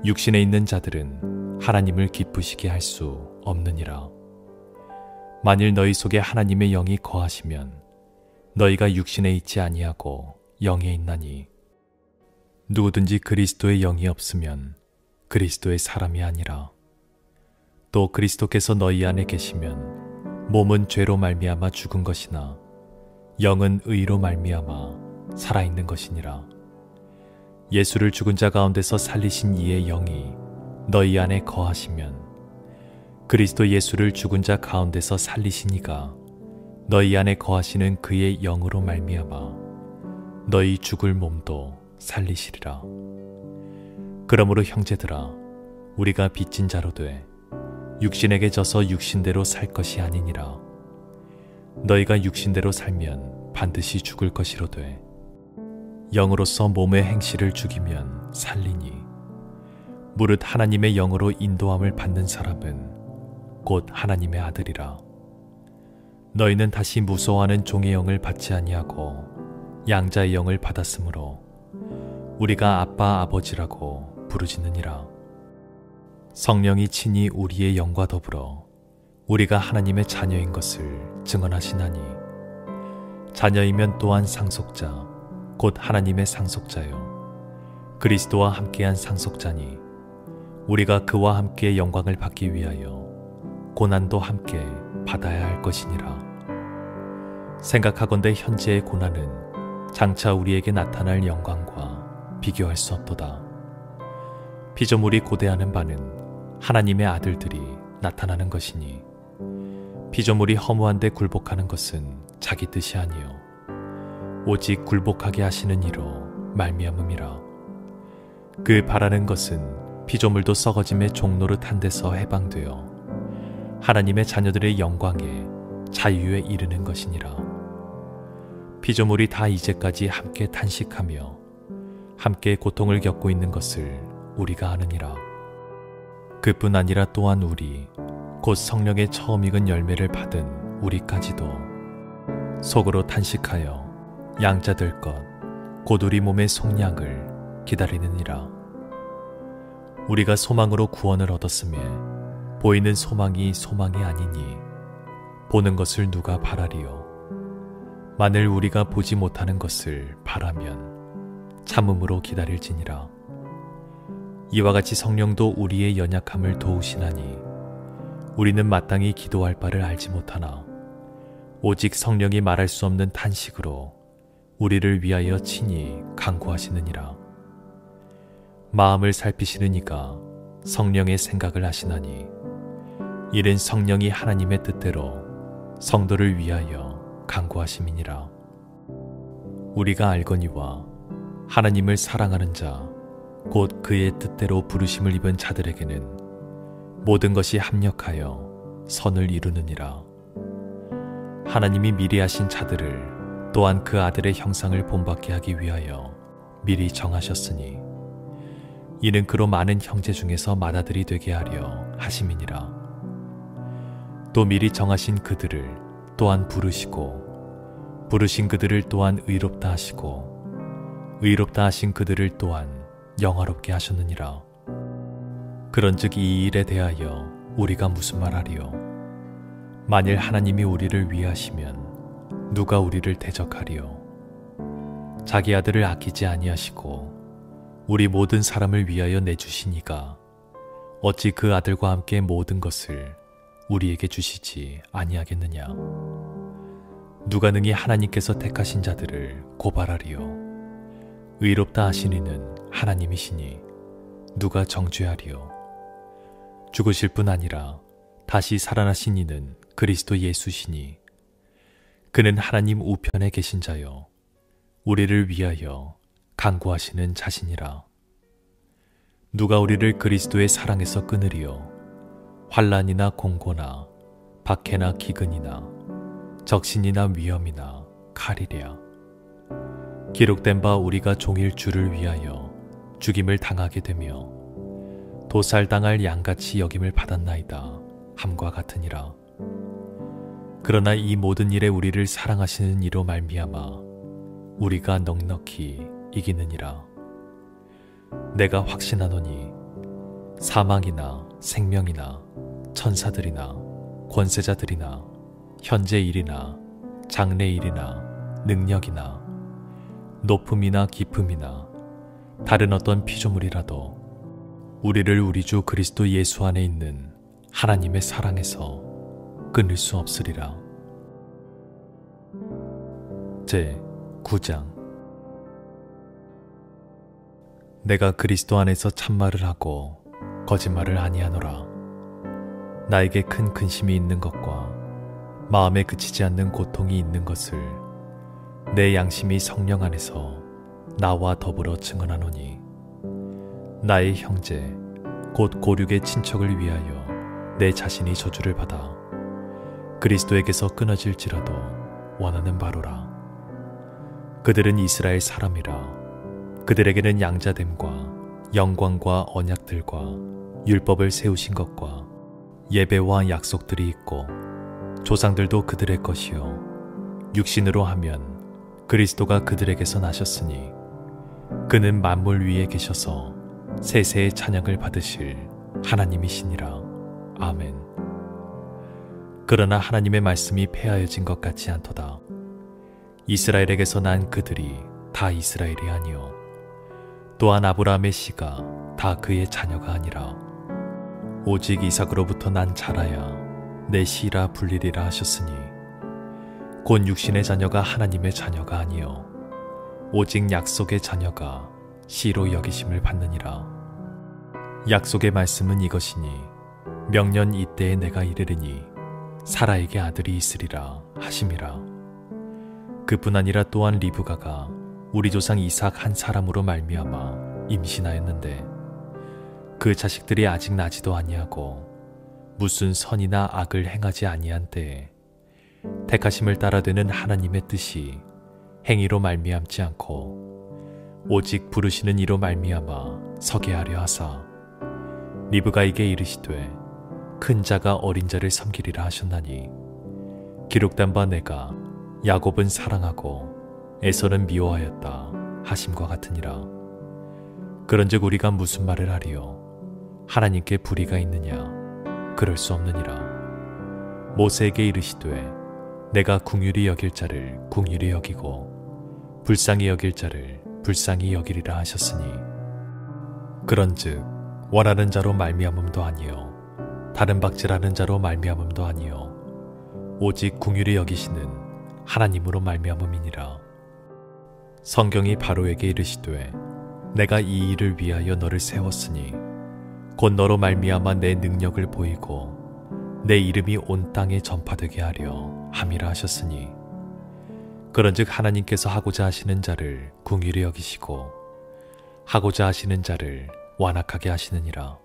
육신에 있는 자들은 하나님을 기쁘시게 할 수 없느니라. 만일 너희 속에 하나님의 영이 거하시면 너희가 육신에 있지 아니하고 영에 있나니 누구든지 그리스도의 영이 없으면 그리스도의 사람이 아니라. 또 그리스도께서 너희 안에 계시면 몸은 죄로 말미암아 죽은 것이나 영은 의로 말미암아 살아있는 것이니라. 예수를 죽은 자 가운데서 살리신 이의 영이 너희 안에 거하시면 그리스도 예수를 죽은 자 가운데서 살리신 이가 너희 안에 거하시는 그의 영으로 말미암아 너희 죽을 몸도 살리시리라. 그러므로 형제들아, 우리가 빚진 자로 돼 육신에게 져서 육신대로 살 것이 아니니라. 너희가 육신대로 살면 반드시 죽을 것이로되 영으로서 몸의 행실을 죽이면 살리니 무릇 하나님의 영으로 인도함을 받는 사람은 곧 하나님의 아들이라. 너희는 다시 무서워하는 종의 영을 받지 아니하고 양자의 영을 받았으므로 우리가 아빠 아버지라고 부르짖느니라. 성령이 친히 우리의 영과 더불어 우리가 하나님의 자녀인 것을 증언하시나니 자녀이면 또한 상속자 곧 하나님의 상속자요 그리스도와 함께한 상속자니 우리가 그와 함께 영광을 받기 위하여 고난도 함께 받아야 할 것이니라. 생각하건대 현재의 고난은 장차 우리에게 나타날 영광과 비교할 수 없도다. 피조물이 고대하는 바는 하나님의 아들들이 나타나는 것이니 피조물이 허무한데 굴복하는 것은 자기 뜻이 아니요 오직 굴복하게 하시는 이로 말미암음이라. 그 바라는 것은 피조물도 썩어짐의 종노릇 한 데서 해방되어 하나님의 자녀들의 영광에 자유에 이르는 것이니라. 피조물이 다 이제까지 함께 탄식하며 함께 고통을 겪고 있는 것을 우리가 아느니라. 그뿐 아니라 또한 우리 곧 성령의 처음 익은 열매를 받은 우리까지도 속으로 탄식하여 양자 될 것 곧 우리 몸의 속량을 기다리느니라. 우리가 소망으로 구원을 얻었음에 보이는 소망이 소망이 아니니 보는 것을 누가 바라리요. 만일 우리가 보지 못하는 것을 바라면 참음으로 기다릴지니라. 이와 같이 성령도 우리의 연약함을 도우시나니 우리는 마땅히 기도할 바를 알지 못하나 오직 성령이 말할 수 없는 탄식으로 우리를 위하여 친히 간구하시느니라. 마음을 살피시는 이가 성령의 생각을 하시나니 이는 성령이 하나님의 뜻대로 성도를 위하여 간구하심이니라. 우리가 알거니와 하나님을 사랑하는 자 곧 그의 뜻대로 부르심을 입은 자들에게는 모든 것이 합력하여 선을 이루느니라. 하나님이 미리 하신 자들을 또한 그 아들의 형상을 본받게 하기 위하여 미리 정하셨으니 이는 그로 많은 형제 중에서 맏아들이 되게 하려 하심이니라. 또 미리 정하신 그들을 또한 부르시고 부르신 그들을 또한 의롭다 하시고 의롭다 하신 그들을 또한 영화롭게 하셨느니라. 그런즉 이 일에 대하여 우리가 무슨 말하리요? 만일 하나님이 우리를 위하시면 누가 우리를 대적하리요? 자기 아들을 아끼지 아니하시고 우리 모든 사람을 위하여 내주시니가 어찌 그 아들과 함께 모든 것을 우리에게 주시지 아니하겠느냐? 누가 능히 하나님께서 택하신 자들을 고발하리요? 의롭다 하신 이는 하나님이시니 누가 정죄하리요? 죽으실 뿐 아니라 다시 살아나신 이는 그리스도 예수시니 그는 하나님 우편에 계신 자요 우리를 위하여 간구하시는 자신이라. 누가 우리를 그리스도의 사랑에서 끊으리요? 환난이나 공고나 박해나 기근이나 적신이나 위험이나 칼이랴. 기록된 바 우리가 종일 주를 위하여 죽임을 당하게 되며 도살당할 양같이 여김을 받았나이다 함과 같으니라. 그러나 이 모든 일에 우리를 사랑하시는 이로 말미암아 우리가 넉넉히 이기느니라. 내가 확신하노니 사망이나 생명이나 천사들이나 권세자들이나 현재 일이나 장래 일이나 능력이나 높음이나 깊음이나 다른 어떤 피조물이라도 우리를 우리 주 그리스도 예수 안에 있는 하나님의 사랑에서 끊을 수 없으리라. 제 9장. 내가 그리스도 안에서 참말을 하고 거짓말을 아니하노라. 나에게 큰 근심이 있는 것과 마음에 그치지 않는 고통이 있는 것을 내 양심이 성령 안에서 나와 더불어 증언하노니 나의 형제 곧 고륙의 친척을 위하여 내 자신이 저주를 받아 그리스도에게서 끊어질지라도 원하는 바로라. 그들은 이스라엘 사람이라. 그들에게는 양자됨과 영광과 언약들과 율법을 세우신 것과 예배와 약속들이 있고 조상들도 그들의 것이요 육신으로 하면 그리스도가 그들에게서 나셨으니 그는 만물 위에 계셔서 세세의 찬양을 받으실 하나님이시니라. 아멘. 그러나 하나님의 말씀이 폐하여진 것 같지 않도다. 이스라엘에게서 난 그들이 다 이스라엘이 아니요 또한 아브라함의 씨가 다 그의 자녀가 아니라 오직 이삭으로부터 난 자라야 내 씨라 불리리라 하셨으니 곧 육신의 자녀가 하나님의 자녀가 아니요 오직 약속의 자녀가 씨로 여기심을 받느니라. 약속의 말씀은 이것이니 명년 이때에 내가 이르리니 사라에게 아들이 있으리라 하심이라. 그뿐 아니라 또한 리브가가 우리 조상 이삭 한 사람으로 말미암아 임신하였는데 그 자식들이 아직 나지도 아니하고 무슨 선이나 악을 행하지 아니한 때에 택하심을 따라 되는 하나님의 뜻이 행위로 말미암지 않고 오직 부르시는 이로 말미암아 서게 하려 하사 리브가에게 이르시되 큰 자가 어린 자를 섬기리라 하셨나니 기록된 바 내가 야곱은 사랑하고 에서는 미워하였다 하심과 같으니라. 그런즉 우리가 무슨 말을 하리요? 하나님께 불의가 있느냐? 그럴 수 없느니라. 모세에게 이르시되 내가 궁휼히 여길 자를 궁휼히 여기고 불쌍히 여길 자를 불쌍히 여기리라 하셨으니 그런즉 원하는 자로 말미암음도 아니요 다른 박질하는 자로 말미암음도 아니요 오직 궁휼히 여기시는 하나님으로 말미암음이니라. 성경이 바로에게 이르시되 내가 이 일을 위하여 너를 세웠으니 곧 너로 말미암아 내 능력을 보이고 내 이름이 온 땅에 전파되게 하려 함이라 하셨으니 그런즉 하나님께서 하고자 하시는 자를 궁휼히 여기시고 하고자 하시는 자를 완악하게 하시느니라.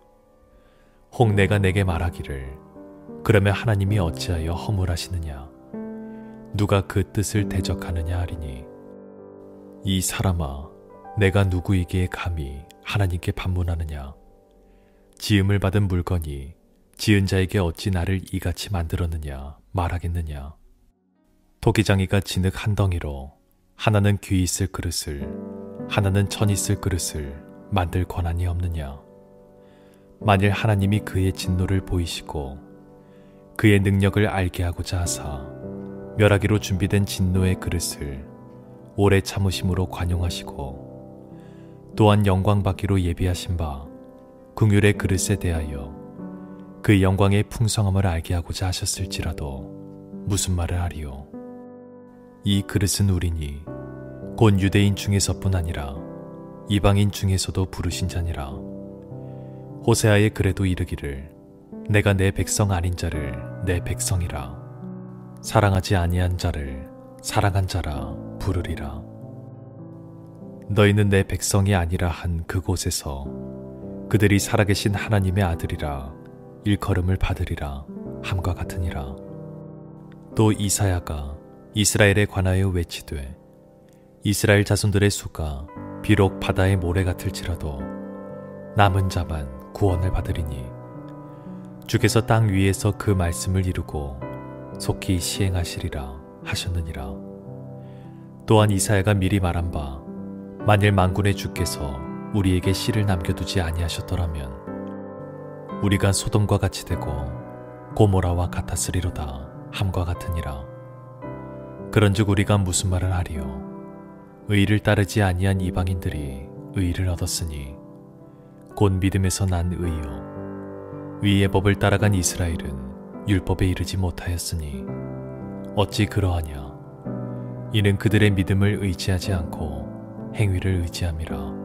혹 내가 내게 말하기를 그러면 하나님이 어찌하여 허물하시느냐 누가 그 뜻을 대적하느냐 하리니 이 사람아 내가 누구이기에 감히 하나님께 반문하느냐 지음을 받은 물건이 지은 자에게 어찌 나를 이같이 만들었느냐 말하겠느냐. 토기장이가 진흙 한 덩이로 하나는 귀 있을 그릇을 하나는 천 있을 그릇을 만들 권한이 없느냐. 만일 하나님이 그의 진노를 보이시고 그의 능력을 알게 하고자 하사 멸하기로 준비된 진노의 그릇을 오래 참으심으로 관용하시고 또한 영광받기로 예비하신 바 긍휼의 그릇에 대하여 그 영광의 풍성함을 알게 하고자 하셨을지라도 무슨 말을 하리요. 이 그릇은 우리니 곧 유대인 중에서뿐 아니라 이방인 중에서도 부르신 자니라. 호세아의 글에도 이르기를 내가 내 백성 아닌 자를 내 백성이라 사랑하지 아니한 자를 사랑한 자라 부르리라. 너희는 내 백성이 아니라 한 그곳에서 그들이 살아계신 하나님의 아들이라 일컬음을 받으리라 함과 같으니라. 또 이사야가 이스라엘에 관하여 외치되 이스라엘 자손들의 수가 비록 바다의 모래 같을지라도 남은 자만 구원을 받으리니 주께서 땅 위에서 그 말씀을 이루고 속히 시행하시리라 하셨느니라. 또한 이사야가 미리 말한 바 만일 만군의 주께서 우리에게 씨를 남겨두지 아니하셨더라면 우리가 소돔과 같이 되고 고모라와 같았으리로다 함과 같으니라. 그런즉 우리가 무슨 말을 하리요? 의를 따르지 아니한 이방인들이 의를 얻었으니 곧 믿음에서 난 의요 위의 법을 따라간 이스라엘은 율법에 이르지 못하였으니 어찌 그러하냐. 이는 그들의 믿음을 의지하지 않고 행위를 의지함이라.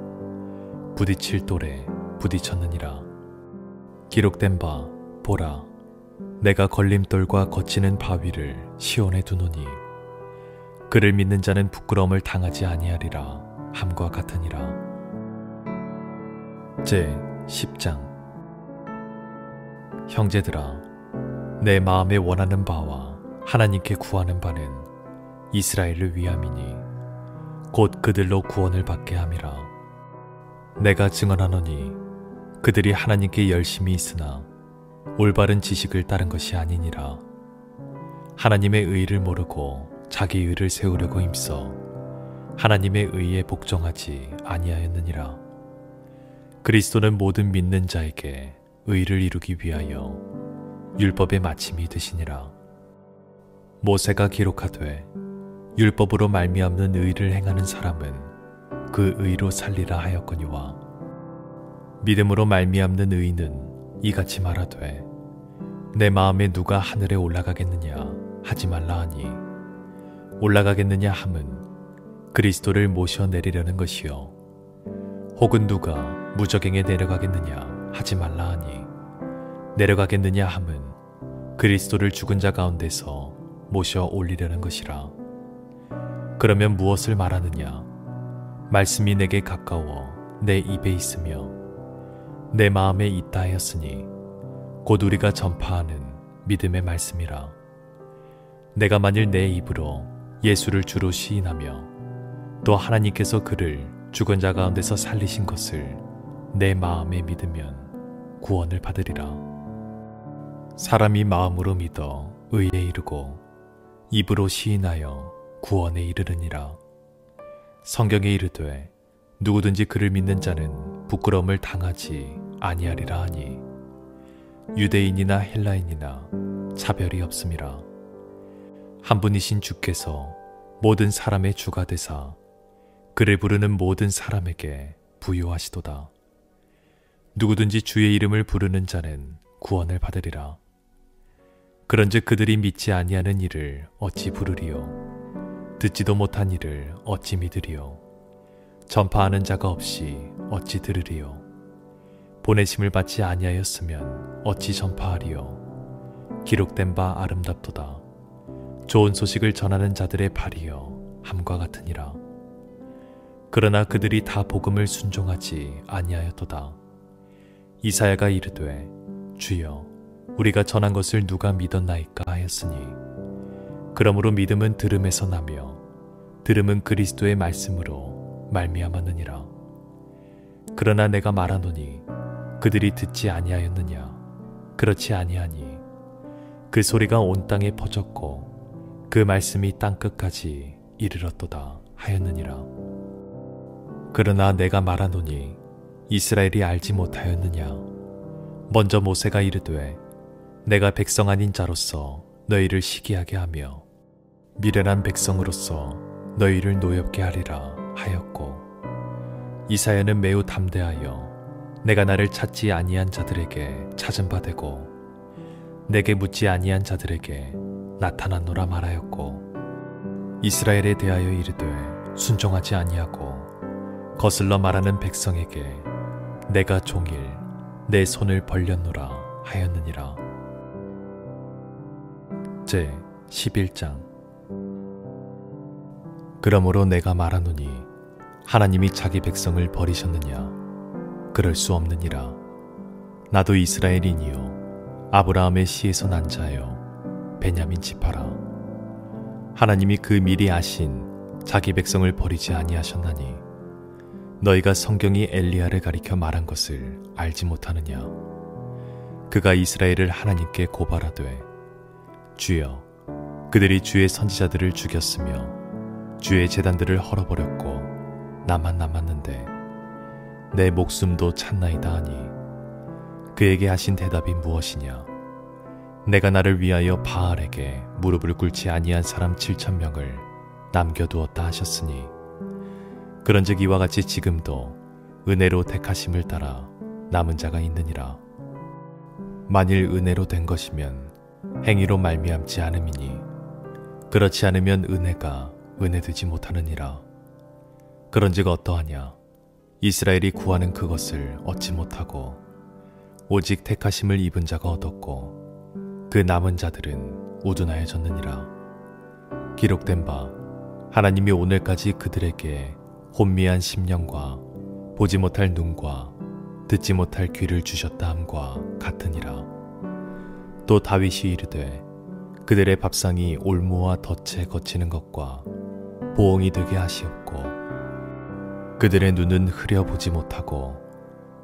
부딪힐 돌에 부딪혔느니라. 기록된 바 보라 내가 걸림돌과 거치는 바위를 시온에 두노니 그를 믿는 자는 부끄러움을 당하지 아니하리라 함과 같으니라. 제 10장. 형제들아 내 마음에 원하는 바와 하나님께 구하는 바는 이스라엘을 위함이니 곧 그들로 구원을 받게 함이라. 내가 증언하노니 그들이 하나님께 열심히 있으나 올바른 지식을 따른 것이 아니니라. 하나님의 의를 모르고 자기 의를 세우려고 힘써 하나님의 의에 복종하지 아니하였느니라. 그리스도는 모든 믿는 자에게 의를 이루기 위하여 율법의 마침이 되시니라. 모세가 기록하되 율법으로 말미암는 의를 행하는 사람은 그 의로 살리라 하였거니와 믿음으로 말미암는 의는 이같이 말하되 내 마음에 누가 하늘에 올라가겠느냐 하지 말라 하니 올라가겠느냐 함은 그리스도를 모셔내리려는 것이요 혹은 누가 무저갱에 내려가겠느냐 하지 말라 하니 내려가겠느냐 함은 그리스도를 죽은 자 가운데서 모셔 올리려는 것이라. 그러면 무엇을 말하느냐? 말씀이 내게 가까워 내 입에 있으며 내 마음에 있다 하였으니 곧 우리가 전파하는 믿음의 말씀이라. 내가 만일 내 입으로 예수를 주로 시인하며 또 하나님께서 그를 죽은 자 가운데서 살리신 것을 내 마음에 믿으면 구원을 받으리라. 사람이 마음으로 믿어 의에 이르고 입으로 시인하여 구원에 이르느니라. 성경에 이르되 누구든지 그를 믿는 자는 부끄러움을 당하지 아니하리라 하니 유대인이나 헬라인이나 차별이 없음이라. 한 분이신 주께서 모든 사람의 주가 되사 그를 부르는 모든 사람에게 부요하시도다. 누구든지 주의 이름을 부르는 자는 구원을 받으리라. 그런즉 그들이 믿지 아니하는 이를 어찌 부르리요? 듣지도 못한 이를 어찌 믿으리요? 전파하는 자가 없이 어찌 들으리요? 보내심을 받지 아니하였으면 어찌 전파하리요? 기록된 바 아름답도다. 좋은 소식을 전하는 자들의 발이여 함과 같으니라. 그러나 그들이 다 복음을 순종하지 아니하였도다. 이사야가 이르되 주여 우리가 전한 것을 누가 믿었나이까 하였으니 그러므로 믿음은 들음에서 나며 들음은 그리스도의 말씀으로 말미암았느니라. 그러나 내가 말하노니 그들이 듣지 아니하였느냐? 그렇지 아니하니 그 소리가 온 땅에 퍼졌고 그 말씀이 땅끝까지 이르렀도다 하였느니라. 그러나 내가 말하노니 이스라엘이 알지 못하였느냐? 먼저 모세가 이르되 내가 백성 아닌 자로서 너희를 시기하게 하며 미련한 백성으로서 너희를 노엽게 하리라 하였고, 이사야는 매우 담대하여 내가 나를 찾지 아니한 자들에게 찾은 바 되고 내게 묻지 아니한 자들에게 나타났노라 말하였고, 이스라엘에 대하여 이르되 순종하지 아니하고 거슬러 말하는 백성에게 내가 종일 내 손을 벌렸노라 하였느니라. 제 11장. 그러므로 내가 말하노니 하나님이 자기 백성을 버리셨느냐? 그럴 수 없느니라. 나도 이스라엘이니요 아브라함의 씨에서 난 자여 베냐민 지파라. 하나님이 그 미리 아신 자기 백성을 버리지 아니하셨나니 너희가 성경이 엘리야를 가리켜 말한 것을 알지 못하느냐? 그가 이스라엘을 하나님께 고발하되 주여 그들이 주의 선지자들을 죽였으며 주의 제단들을 헐어버렸고 나만 남았는데 내 목숨도 찾나이다 하니 그에게 하신 대답이 무엇이냐? 내가 나를 위하여 바알에게 무릎을 꿇지 아니한 사람 7,000명을 남겨두었다 하셨으니 그런즉 이와 같이 지금도 은혜로 택하심을 따라 남은 자가 있느니라. 만일 은혜로 된 것이면 행위로 말미암지 않음이니 그렇지 않으면 은혜가 은혜되지 못하느니라. 그런즉 어떠하냐? 이스라엘이 구하는 그것을 얻지 못하고 오직 택하심을 입은 자가 얻었고 그 남은 자들은 우둔하여졌느니라. 기록된 바 하나님이 오늘까지 그들에게 혼미한 심령과 보지 못할 눈과 듣지 못할 귀를 주셨다 함과 같으니라. 또 다윗이 이르되 그들의 밥상이 올무와 덫에 거치는 것과 보응이 되게 하시옵고 그들의 눈은 흐려보지 못하고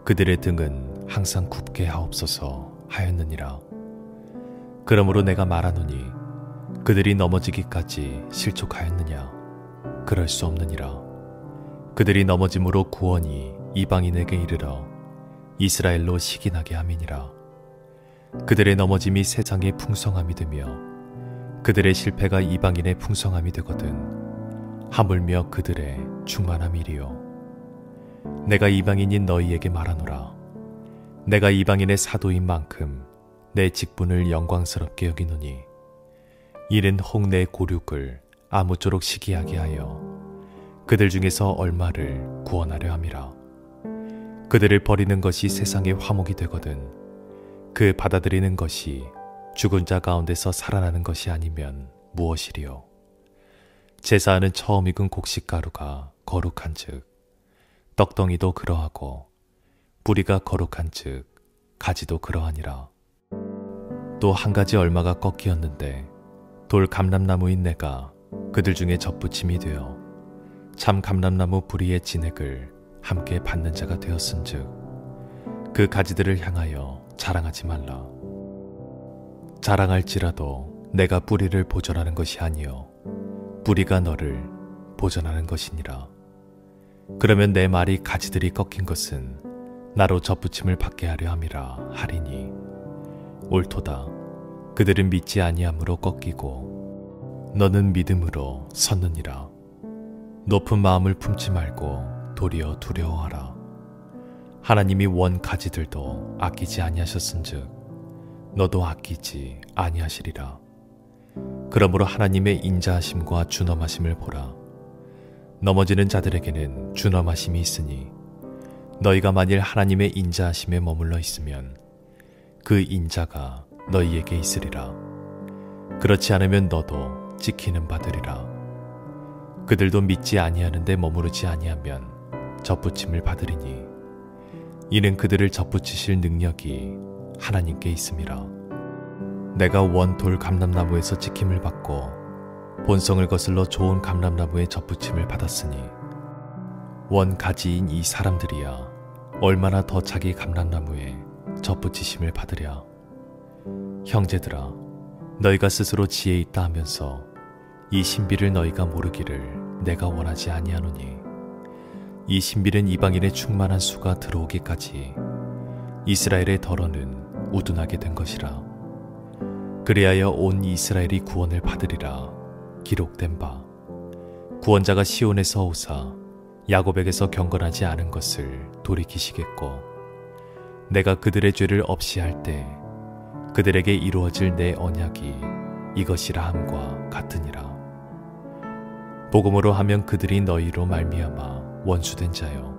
그들의 등은 항상 굽게 하옵소서 하였느니라. 그러므로 내가 말하노니 그들이 넘어지기까지 실족하였느냐? 그럴 수 없느니라. 그들이 넘어짐으로 구원이 이방인에게 이르러 이스라엘로 시기나게 함이니라. 그들의 넘어짐이 세상의 풍성함이 되며 그들의 실패가 이방인의 풍성함이 되거든 하물며 그들의 충만함이리요. 내가 이방인인 너희에게 말하노라. 내가 이방인의 사도인 만큼 내 직분을 영광스럽게 여기노니 이는 홍내 고륙을 아무쪼록 시기하게 하여 그들 중에서 얼마를 구원하려 함이라. 그들을 버리는 것이 세상의 화목이 되거든 그 받아들이는 것이 죽은 자 가운데서 살아나는 것이 아니면 무엇이리요? 제사하는 처음 익은 곡식가루가 거룩한즉 떡덩이도 그러하고 뿌리가 거룩한즉 가지도 그러하니라. 또 한 가지 얼마가 꺾이었는데 돌 감람나무인 내가 그들 중에 접붙임이 되어 참 감람나무 뿌리의 진액을 함께 받는 자가 되었은즉 그 가지들을 향하여 자랑하지 말라. 자랑할지라도 내가 뿌리를 보존하는 것이 아니요 뿌리가 너를 보존하는 것이니라. 그러면 내 말이 가지들이 꺾인 것은 나로 접붙임을 받게 하려 함이라 하리니 옳도다. 그들은 믿지 아니함으로 꺾이고 너는 믿음으로 섰느니라. 높은 마음을 품지 말고 도리어 두려워하라. 하나님이 원 가지들도 아끼지 아니하셨은즉 너도 아끼지 아니하시리라. 그러므로 하나님의 인자하심과 준엄하심을 보라. 넘어지는 자들에게는 준엄하심이 있으니 너희가 만일 하나님의 인자하심에 머물러 있으면 그 인자가 너희에게 있으리라. 그렇지 않으면 너도 찍히는 바되리라. 그들도 믿지 아니하는데 머무르지 아니하면 접붙임을 받으리니 이는 그들을 접붙이실 능력이 하나님께 있음이라. 내가 원돌 감람나무에서 찍힘을 받고 본성을 거슬러 좋은 감람나무에 접붙임을 받았으니 원 가지인 이 사람들이야 얼마나 더 자기 감람나무에 접붙이심을 받으랴. 형제들아, 너희가 스스로 지혜 있다 하면서 이 신비를 너희가 모르기를 내가 원하지 아니하노니 이 신비는 이방인의 충만한 수가 들어오기까지 이스라엘의 덜어는 우둔하게 된 것이라. 그리하여 온 이스라엘이 구원을 받으리라 기록된 바 구원자가 시온에서 오사 야곱에게서 경건하지 않은 것을 돌이키시겠고 내가 그들의 죄를 없이 할 때 그들에게 이루어질 내 언약이 이것이라 함과 같으니라. 복음으로 하면 그들이 너희로 말미암아 원수된 자요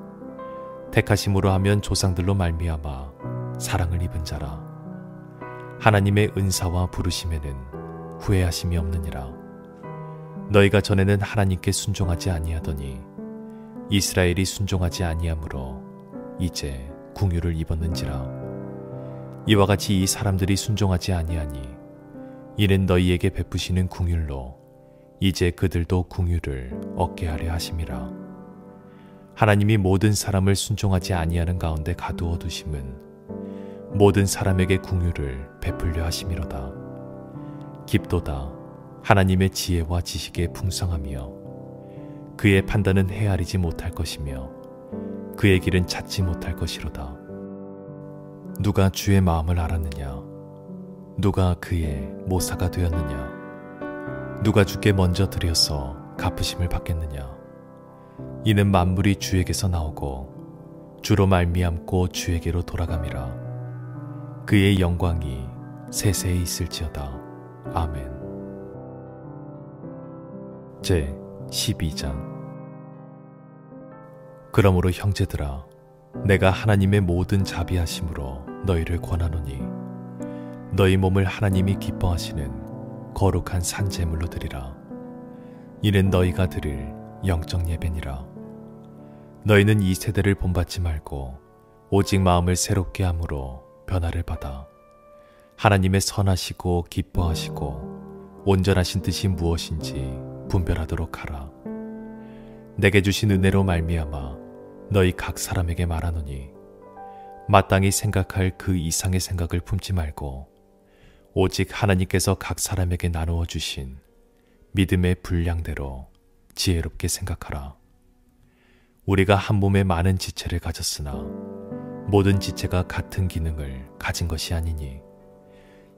택하심으로 하면 조상들로 말미암아 사랑을 입은 자라. 하나님의 은사와 부르심에는 후회하심이 없느니라. 너희가 전에는 하나님께 순종하지 아니하더니 이스라엘이 순종하지 아니하므로 이제 궁유를 입었는지라. 이와 같이 이 사람들이 순종하지 아니하니 이는 너희에게 베푸시는 궁율로 이제 그들도 궁유를 얻게 하려 하심이라. 하나님이 모든 사람을 순종하지 아니하는 가운데 가두어 두심은 모든 사람에게 궁유를 베풀려 하심이로다. 깊도다. 하나님의 지혜와 지식의 풍성하며 그의 판단은 헤아리지 못할 것이며 그의 길은 찾지 못할 것이로다. 누가 주의 마음을 알았느냐? 누가 그의 모사가 되었느냐? 누가 주께 먼저 드려서 갚으심을 받겠느냐? 이는 만물이 주에게서 나오고 주로 말미암고 주에게로 돌아감이라. 그의 영광이 세세에 있을지어다. 아멘. 제 12장. 그러므로 형제들아, 내가 하나님의 모든 자비하심으로 너희를 권하노니 너희 몸을 하나님이 기뻐하시는 거룩한 산제물로 드리라. 이는 너희가 드릴 영적 예배니라. 너희는 이 세대를 본받지 말고 오직 마음을 새롭게 함으로 변화를 받아 하나님의 선하시고 기뻐하시고 온전하신 뜻이 무엇인지 분별하도록 하라. 내게 주신 은혜로 말미암아 너희 각 사람에게 말하노니 마땅히 생각할 그 이상의 생각을 품지 말고 오직 하나님께서 각 사람에게 나누어 주신 믿음의 분량대로 지혜롭게 생각하라. 우리가 한 몸에 많은 지체를 가졌으나 모든 지체가 같은 기능을 가진 것이 아니니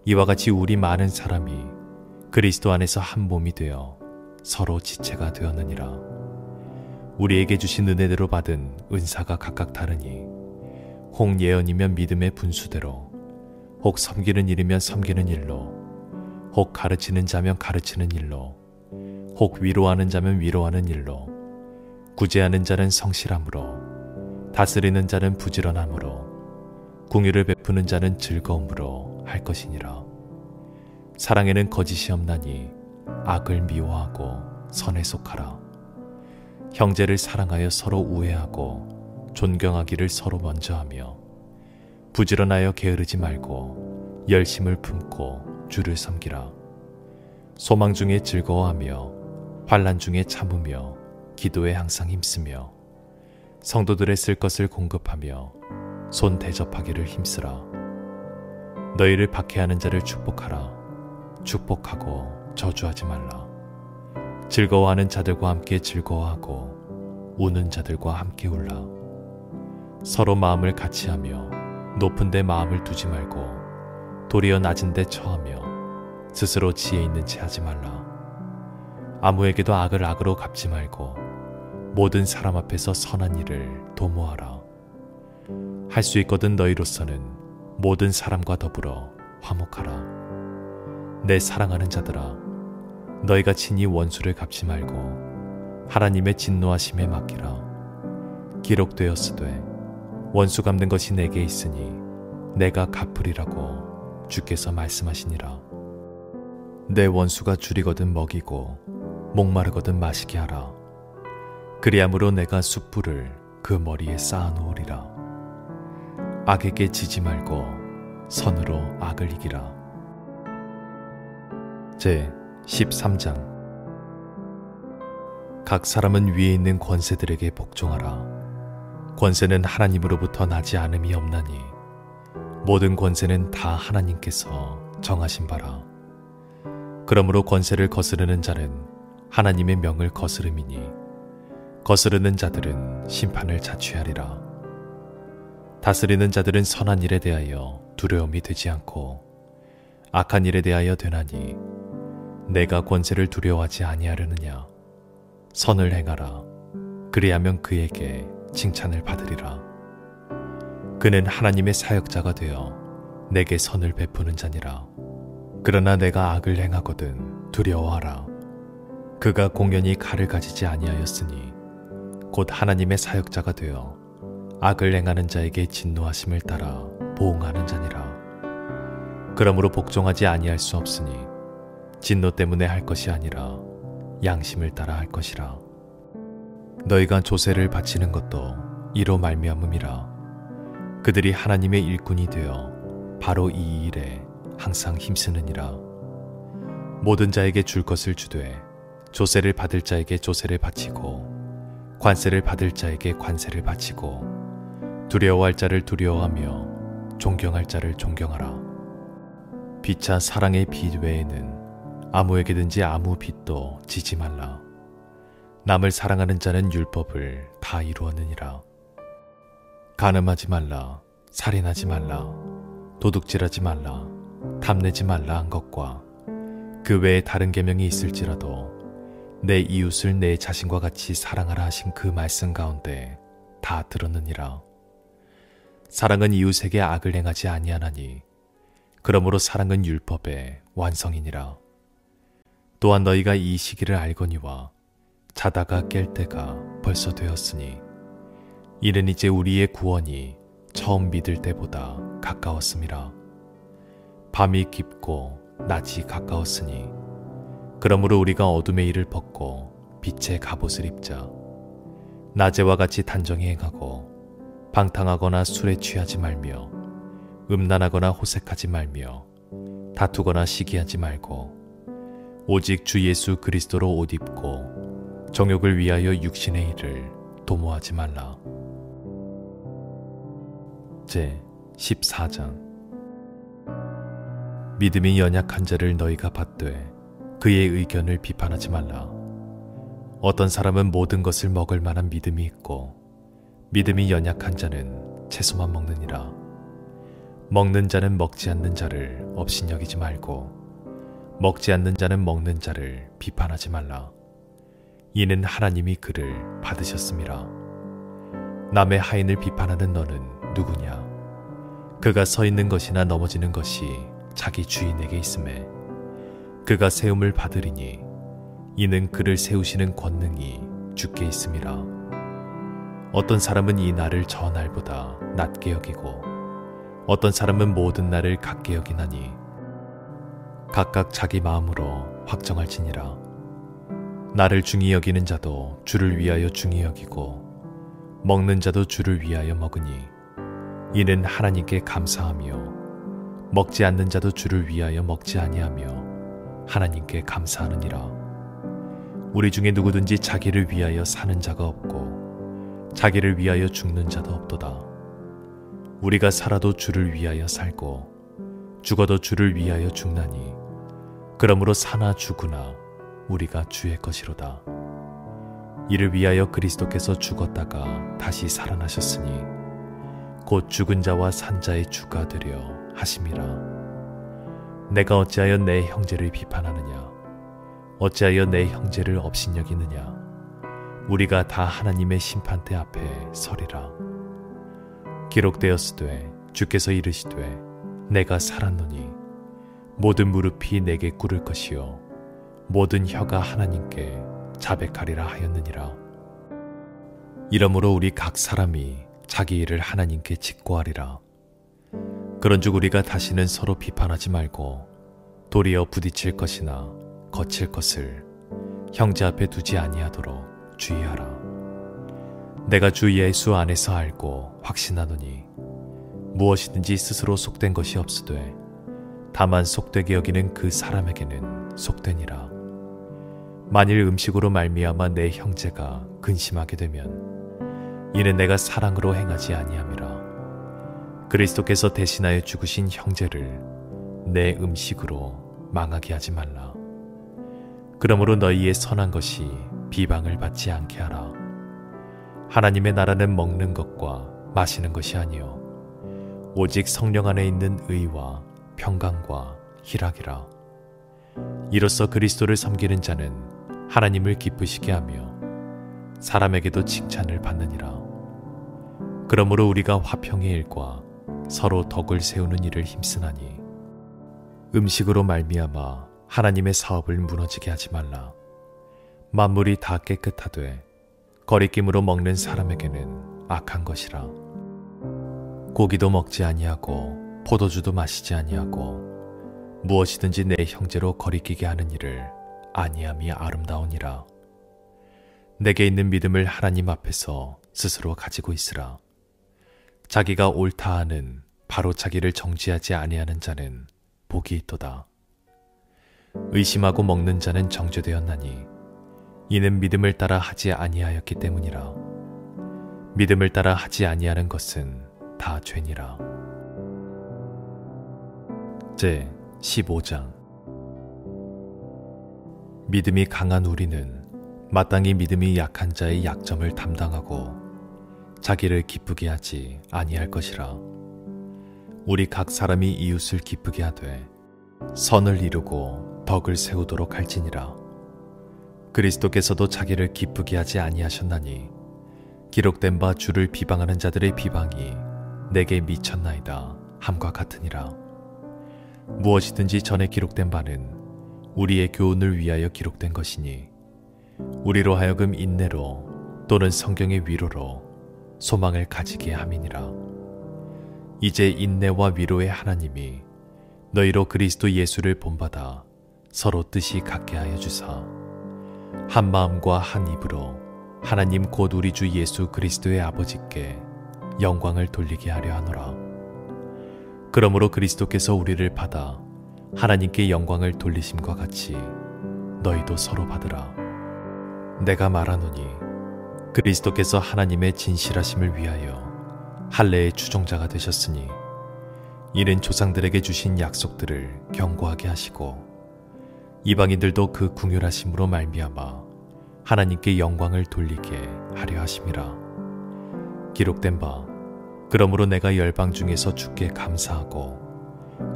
이와 같이 우리 많은 사람이 그리스도 안에서 한 몸이 되어 서로 지체가 되었느니라. 우리에게 주신 은혜대로 받은 은사가 각각 다르니 혹 예언이면 믿음의 분수대로, 혹 섬기는 일이면 섬기는 일로, 혹 가르치는 자면 가르치는 일로, 혹 위로하는 자면 위로하는 일로, 구제하는 자는 성실함으로, 다스리는 자는 부지런함으로, 공유를 베푸는 자는 즐거움으로 할 것이니라. 사랑에는 거짓이 없나니 악을 미워하고 선에 속하라. 형제를 사랑하여 서로 우애하고 존경하기를 서로 먼저 하며 부지런하여 게으르지 말고 열심을 품고 주를 섬기라. 소망 중에 즐거워하며 환난 중에 참으며 기도에 항상 힘쓰며 성도들의 쓸 것을 공급하며 손 대접하기를 힘쓰라. 너희를 박해하는 자를 축복하라. 축복하고 저주하지 말라. 즐거워하는 자들과 함께 즐거워하고 우는 자들과 함께 울라. 서로 마음을 같이하며 높은 데 마음을 두지 말고 도리어 낮은 데 처하며 스스로 지혜 있는 채 하지 말라. 아무에게도 악을 악으로 갚지 말고 모든 사람 앞에서 선한 일을 도모하라. 할 수 있거든 너희로서는 모든 사람과 더불어 화목하라. 내 사랑하는 자들아, 너희가 친히 원수를 갚지 말고 하나님의 진노하심에 맡기라. 기록되었으되 원수 갚는 것이 내게 있으니 내가 갚으리라고 주께서 말씀하시니라. 내 원수가 줄이거든 먹이고 목마르거든 마시게 하라. 그리함으로 내가 숯불을 그 머리에 쌓아놓으리라. 악에게 지지 말고 선으로 악을 이기라. 제 13장. 각 사람은 위에 있는 권세들에게 복종하라. 권세는 하나님으로부터 나지 않음이 없나니 모든 권세는 다 하나님께서 정하신 바라. 그러므로 권세를 거스르는 자는 하나님의 명을 거스름이니 거스르는 자들은 심판을 자취하리라. 다스리는 자들은 선한 일에 대하여 두려움이 되지 않고 악한 일에 대하여 되나니 내가 권세를 두려워하지 아니하려느냐. 선을 행하라. 그리하면 그에게 칭찬을 받으리라. 그는 하나님의 사역자가 되어 내게 선을 베푸는 자니라. 그러나 내가 악을 행하거든 두려워하라. 그가 공연히 칼을 가지지 아니하였으니 곧 하나님의 사역자가 되어 악을 행하는 자에게 진노하심을 따라 보응하는 자니라. 그러므로 복종하지 아니할 수 없으니 진노 때문에 할 것이 아니라 양심을 따라 할 것이라. 너희가 조세를 바치는 것도 이로 말미암음이라. 그들이 하나님의 일꾼이 되어 바로 이 일에 항상 힘쓰느니라. 모든 자에게 줄 것을 주되 조세를 받을 자에게 조세를 바치고 관세를 받을 자에게 관세를 바치고 두려워할 자를 두려워하며 존경할 자를 존경하라. 피차 사랑의 빚 외에는 아무에게든지 아무 빚도 지지 말라. 남을 사랑하는 자는 율법을 다 이루었느니라. 간음하지 말라, 살인하지 말라, 도둑질하지 말라, 탐내지 말라 한 것과 그 외에 다른 계명이 있을지라도 내 이웃을 내 자신과 같이 사랑하라 하신 그 말씀 가운데 다 들었느니라. 사랑은 이웃에게 악을 행하지 아니하나니 그러므로 사랑은 율법의 완성이니라. 또한 너희가 이 시기를 알거니와 자다가 깰 때가 벌써 되었으니 이는 이제 우리의 구원이 처음 믿을 때보다 가까웠음이라. 밤이 깊고 낮이 가까웠으니 그러므로 우리가 어둠의 일을 벗고 빛의 갑옷을 입자. 낮에와 같이 단정히 행하고 방탕하거나 술에 취하지 말며 음란하거나 호색하지 말며 다투거나 시기하지 말고 오직 주 예수 그리스도로 옷 입고 정욕을 위하여 육신의 일을 도모하지 말라. 제 14장. 믿음이 연약한 자를 너희가 받되 그의 의견을 비판하지 말라. 어떤 사람은 모든 것을 먹을 만한 믿음이 있고 믿음이 연약한 자는 채소만 먹느니라. 먹는 자는 먹지 않는 자를 업신여기지 말고 먹지 않는 자는 먹는 자를 비판하지 말라. 이는 하나님이 그를 받으셨음이라. 남의 하인을 비판하는 너는 누구냐? 그가 서 있는 것이나 넘어지는 것이 자기 주인에게 있음에 그가 세움을 받으리니 이는 그를 세우시는 권능이 주께 있음이라. 어떤 사람은 이 날을 저 날보다 낮게 여기고 어떤 사람은 모든 날을 같게 여기나니 각각 자기 마음으로 확정할지니라. 나를 중히 여기는 자도 주를 위하여 중히 여기고 먹는 자도 주를 위하여 먹으니 이는 하나님께 감사하며 먹지 않는 자도 주를 위하여 먹지 아니하며 하나님께 감사하느니라. 우리 중에 누구든지 자기를 위하여 사는 자가 없고 자기를 위하여 죽는 자도 없도다. 우리가 살아도 주를 위하여 살고 죽어도 주를 위하여 죽나니 그러므로 사나 죽으나 우리가 주의 것이로다. 이를 위하여 그리스도께서 죽었다가 다시 살아나셨으니 곧 죽은 자와 산 자의 주가 되려 하심이라. 내가 어찌하여 내 형제를 비판하느냐? 어찌하여 내 형제를 업신여기느냐? 우리가 다 하나님의 심판대 앞에 서리라. 기록되었으되 주께서 이르시되 내가 살았노니 모든 무릎이 내게 꿇을 것이요 모든 혀가 하나님께 자백하리라 하였느니라. 이러므로 우리 각 사람이 자기 일을 하나님께 직고하리라. 그런즉 우리가 다시는 서로 비판하지 말고 도리어 부딪힐 것이나 거칠 것을 형제 앞에 두지 아니하도록 주의하라. 내가 주 예수 안에서 알고 확신하노니 무엇이든지 스스로 속된 것이 없으되 다만 속되게 여기는 그 사람에게는 속되니라. 만일 음식으로 말미암아 내 형제가 근심하게 되면 이는 내가 사랑으로 행하지 아니함이라. 그리스도께서 대신하여 죽으신 형제를 내 음식으로 망하게 하지 말라. 그러므로 너희의 선한 것이 비방을 받지 않게 하라. 하나님의 나라는 먹는 것과 마시는 것이 아니요 오직 성령 안에 있는 의와 평강과 희락이라. 이로써 그리스도를 섬기는 자는 하나님을 기쁘시게 하며 사람에게도 칭찬을 받느니라. 그러므로 우리가 화평의 일과 서로 덕을 세우는 일을 힘쓰나니 음식으로 말미암아 하나님의 사업을 무너지게 하지 말라. 만물이 다 깨끗하되 거리낌으로 먹는 사람에게는 악한 것이라. 고기도 먹지 아니하고 포도주도 마시지 아니하고 무엇이든지 내 형제로 거리끼게 하는 일을 아니함이 아름다우니라. 내게 있는 믿음을 하나님 앞에서 스스로 가지고 있으라. 자기가 옳다 하는 바로 자기를 정죄하지 아니하는 자는 복이 있도다. 의심하고 먹는 자는 정죄되었나니 이는 믿음을 따라 하지 아니하였기 때문이라. 믿음을 따라 하지 아니하는 것은 다 죄니라. 제 15장. 믿음이 강한 우리는 마땅히 믿음이 약한 자의 약점을 담당하고 자기를 기쁘게 하지 아니할 것이라. 우리 각 사람이 이웃을 기쁘게 하되 선을 이루고 덕을 세우도록 할지니라. 그리스도께서도 자기를 기쁘게 하지 아니하셨나니 기록된 바 주를 비방하는 자들의 비방이 내게 미쳤나이다 함과 같으니라. 무엇이든지 전에 기록된 바는 우리의 교훈을 위하여 기록된 것이니 우리로 하여금 인내로 또는 성경의 위로로 소망을 가지게 함이니라. 이제 인내와 위로의 하나님이 너희로 그리스도 예수를 본받아 서로 뜻이 같게 하여 주사 한 마음과 한 입으로 하나님 곧 우리 주 예수 그리스도의 아버지께 영광을 돌리게 하려 하노라. 그러므로 그리스도께서 우리를 받아 하나님께 영광을 돌리심과 같이 너희도 서로 받으라. 내가 말하노니 그리스도께서 하나님의 진실하심을 위하여 할례의 추종자가 되셨으니 이는 조상들에게 주신 약속들을 견고하게 하시고 이방인들도 그 궁휼하심으로 말미암아 하나님께 영광을 돌리게 하려 하심이라. 기록된 바 그러므로 내가 열방 중에서 주께 감사하고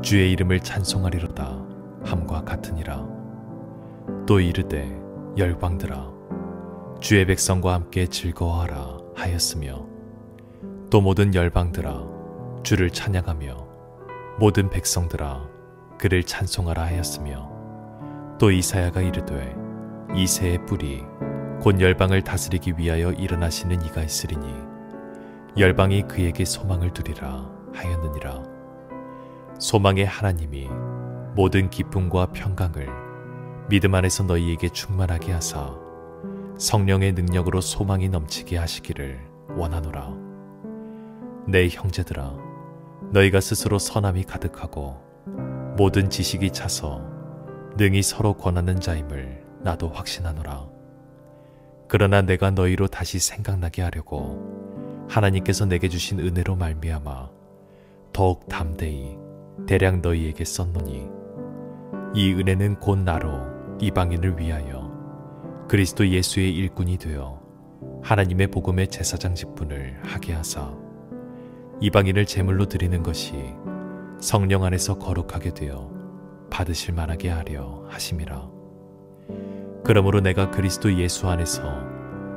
주의 이름을 찬송하리로다 함과 같으니라. 또 이르되 열방들아 주의 백성과 함께 즐거워하라 하였으며 또 모든 열방들아 주를 찬양하며 모든 백성들아 그를 찬송하라 하였으며 또 이사야가 이르되 이새의 뿌리 곧 열방을 다스리기 위하여 일어나시는 이가 있으리니 열방이 그에게 소망을 두리라 하였느니라. 소망의 하나님이 모든 기쁨과 평강을 믿음 안에서 너희에게 충만하게 하사 성령의 능력으로 소망이 넘치게 하시기를 원하노라. 내 형제들아, 너희가 스스로 선함이 가득하고 모든 지식이 차서 능히 서로 권하는 자임을 나도 확신하노라. 그러나 내가 너희로 다시 생각나게 하려고 하나님께서 내게 주신 은혜로 말미암아 더욱 담대히 대량 너희에게 썼노니, 이 은혜는 곧 나로 이방인을 위하여 그리스도 예수의 일꾼이 되어 하나님의 복음의 제사장 직분을 하게 하사 이방인을 제물로 드리는 것이 성령 안에서 거룩하게 되어 받으실 만하게 하려 하심이라. 그러므로 내가 그리스도 예수 안에서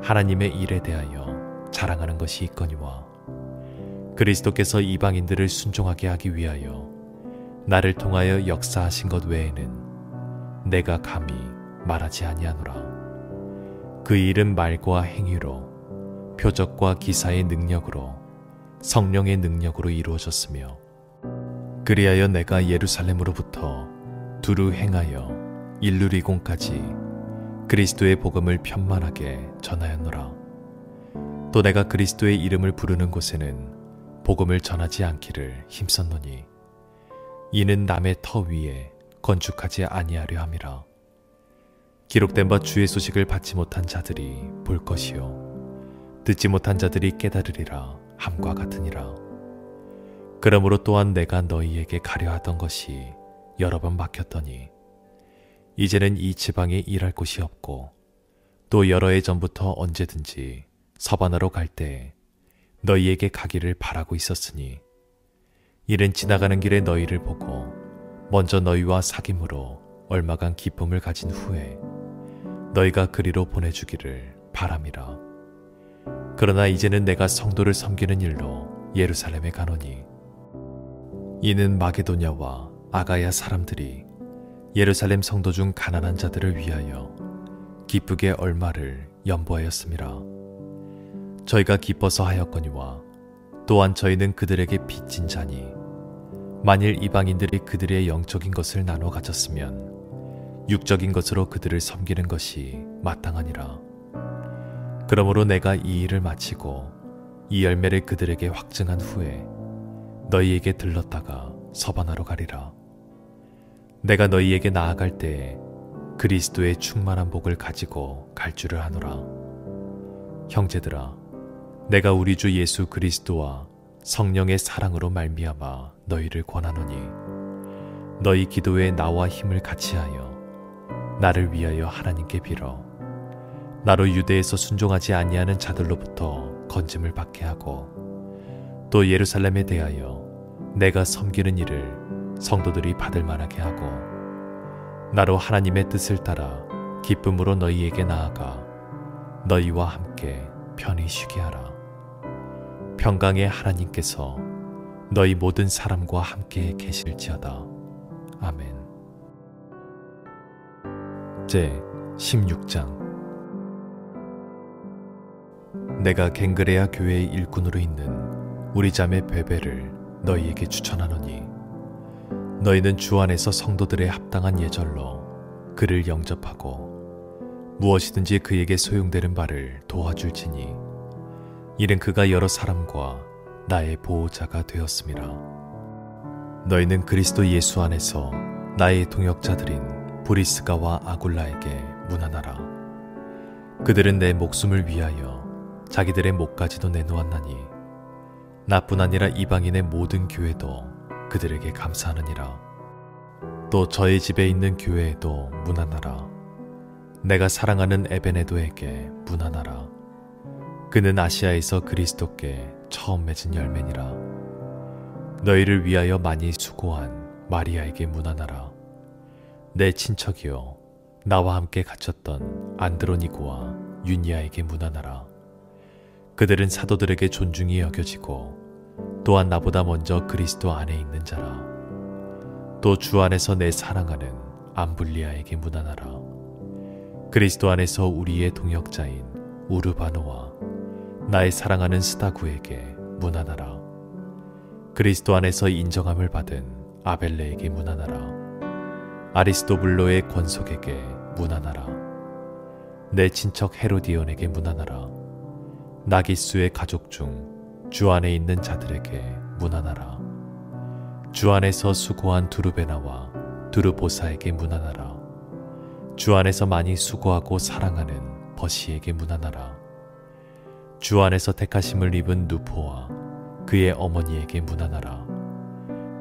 하나님의 일에 대하여 자랑하는 것이 있거니와, 그리스도께서 이방인들을 순종하게 하기 위하여 나를 통하여 역사하신 것 외에는 내가 감히 말하지 아니하노라. 그 일은 말과 행위로, 표적과 기사의 능력으로, 성령의 능력으로 이루어졌으며, 그리하여 내가 예루살렘으로부터 두루 행하여 일루리곤까지 그리스도의 복음을 편만하게 전하였노라. 또 내가 그리스도의 이름을 부르는 곳에는 복음을 전하지 않기를 힘썼노니, 이는 남의 터 위에 건축하지 아니하려 함이라. 기록된 바 주의 소식을 받지 못한 자들이 볼 것이요 듣지 못한 자들이 깨달으리라 함과 같으니라. 그러므로 또한 내가 너희에게 가려 하던 것이 여러 번 막혔더니 이제는 이 지방에 일할 곳이 없고, 또 여러 해 전부터 언제든지 서바나로 갈 때에 너희에게 가기를 바라고 있었으니, 이는 지나가는 길에 너희를 보고 먼저 너희와 사귐으로 얼마간 기쁨을 가진 후에 너희가 그리로 보내주기를 바람이라. 그러나 이제는 내가 성도를 섬기는 일로 예루살렘에 가노니, 이는 마게도냐와 아가야 사람들이 예루살렘 성도 중 가난한 자들을 위하여 기쁘게 얼마를 연보하였음이라. 저희가 기뻐서 하였거니와 또한 저희는 그들에게 빚진 자니, 만일 이방인들이 그들의 영적인 것을 나눠 가졌으면 육적인 것으로 그들을 섬기는 것이 마땅하니라. 그러므로 내가 이 일을 마치고 이 열매를 그들에게 확증한 후에 너희에게 들렀다가 서바나로 가리라. 내가 너희에게 나아갈 때에 그리스도의 충만한 복을 가지고 갈 줄을 아노라. 형제들아, 내가 우리 주 예수 그리스도와 성령의 사랑으로 말미암아 너희를 권하노니, 너희 기도에 나와 힘을 같이하여 나를 위하여 하나님께 빌어 나로 유대에서 순종하지 아니하는 자들로부터 건짐을 받게 하고, 또 예루살렘에 대하여 내가 섬기는 일을 성도들이 받을 만하게 하고, 나로 하나님의 뜻을 따라 기쁨으로 너희에게 나아가 너희와 함께 편히 쉬게 하라. 평강의 하나님께서 너희 모든 사람과 함께 계실지어다. 아멘. 제 16장. 내가 갱그레아 교회의 일꾼으로 있는 우리 자매 베베를 너희에게 추천하노니, 너희는 주 안에서 성도들의 합당한 예절로 그를 영접하고 무엇이든지 그에게 소용되는 바를 도와줄지니, 이는 그가 여러 사람과 나의 보호자가 되었음이라. 너희는 그리스도 예수 안에서 나의 동역자들인 브리스가와 아굴라에게 문안하라. 그들은 내 목숨을 위하여 자기들의 목까지도 내놓았나니, 나뿐 아니라 이방인의 모든 교회도 그들에게 감사하느니라. 또 저의 집에 있는 교회에도 문안하라. 내가 사랑하는 에베네도에게 문안하라. 그는 아시아에서 그리스도께 처음 맺은 열매니라. 너희를 위하여 많이 수고한 마리아에게 문안하라. 내 친척이요 나와 함께 갇혔던 안드로니고와 유니아에게 문안하라. 그들은 사도들에게 존중이 여겨지고 또한 나보다 먼저 그리스도 안에 있는 자라. 또 주 안에서 내 사랑하는 암블리아에게 문안하라. 그리스도 안에서 우리의 동역자인 우르바노와 나의 사랑하는 스다구에게 문안하라. 그리스도 안에서 인정함을 받은 아벨레에게 문안하라. 아리스토블로의 권속에게 문안하라. 내 친척 헤로디온에게 문안하라. 나기수의 가족 중 주 안에 있는 자들에게 문안하라. 주 안에서 수고한 두르베나와 두르보사에게 문안하라. 주 안에서 많이 수고하고 사랑하는 버시에게 문안하라. 주 안에서 택하심을 입은 누포와 그의 어머니에게 문안하라.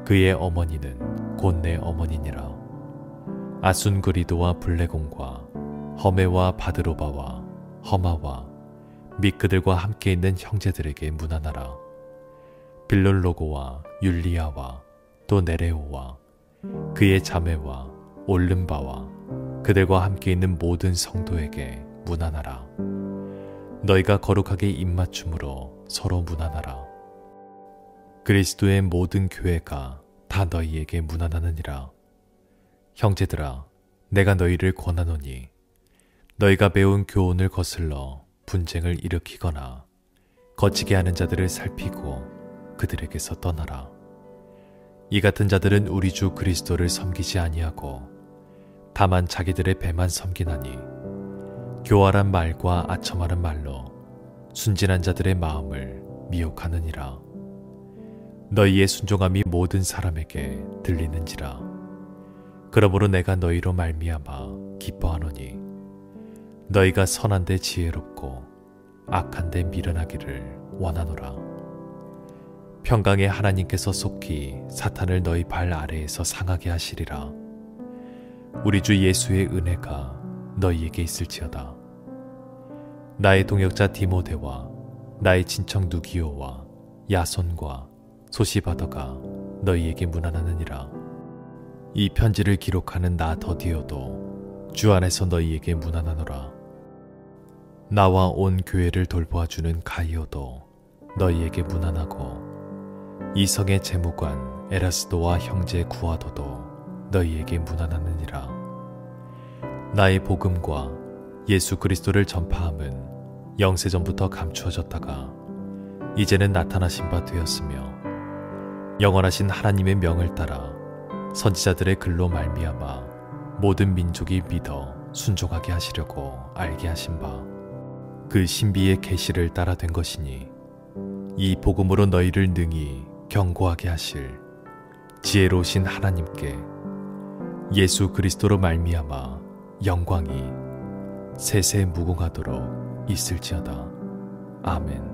그의 어머니는 곧 내 어머니니라. 아순그리도와 블레곤과 허메와 바드로바와 허마와 및 그들과 함께 있는 형제들에게 문안하라. 빌롤로고와 율리아와 또 네레오와 그의 자매와 올름바와 그들과 함께 있는 모든 성도에게 문안하라. 너희가 거룩하게 입맞춤으로 서로 문안하라. 그리스도의 모든 교회가 다 너희에게 문안하느니라. 형제들아, 내가 너희를 권하노니 너희가 배운 교훈을 거슬러 분쟁을 일으키거나 거치게 하는 자들을 살피고 그들에게서 떠나라. 이 같은 자들은 우리 주 그리스도를 섬기지 아니하고 다만 자기들의 배만 섬기나니 교활한 말과 아첨하는 말로 순진한 자들의 마음을 미혹하느니라. 너희의 순종함이 모든 사람에게 들리는지라. 그러므로 내가 너희로 말미암아 기뻐하노니 너희가 선한데 지혜롭고 악한데 미련하기를 원하노라. 평강의 하나님께서 속히 사탄을 너희 발 아래에서 상하게 하시리라. 우리 주 예수의 은혜가 너희에게 있을지어다. 나의 동역자 디모데와 나의 친척 누기오와 야손과 소시바더가 너희에게 문안하느니라. 이 편지를 기록하는 나 더디오도 주 안에서 너희에게 문안하노라. 나와 온 교회를 돌보아주는 가이오도 너희에게 문안하고 이 성의 재무관 에라스도와 형제 구아도도 너희에게 문안하느니라. 나의 복음과 예수 그리스도를 전파함은 영세전부터 감추어졌다가 이제는 나타나신 바 되었으며 영원하신 하나님의 명을 따라 선지자들의 글로 말미암아 모든 민족이 믿어 순종하게 하시려고 알게 하신 바 그 신비의 계시를 따라 된 것이니 이 복음으로 너희를 능히 견고하게 하실 지혜로우신 하나님께 예수 그리스도로 말미암아 영광이 세세 무궁하도록 있을지어다. 아멘.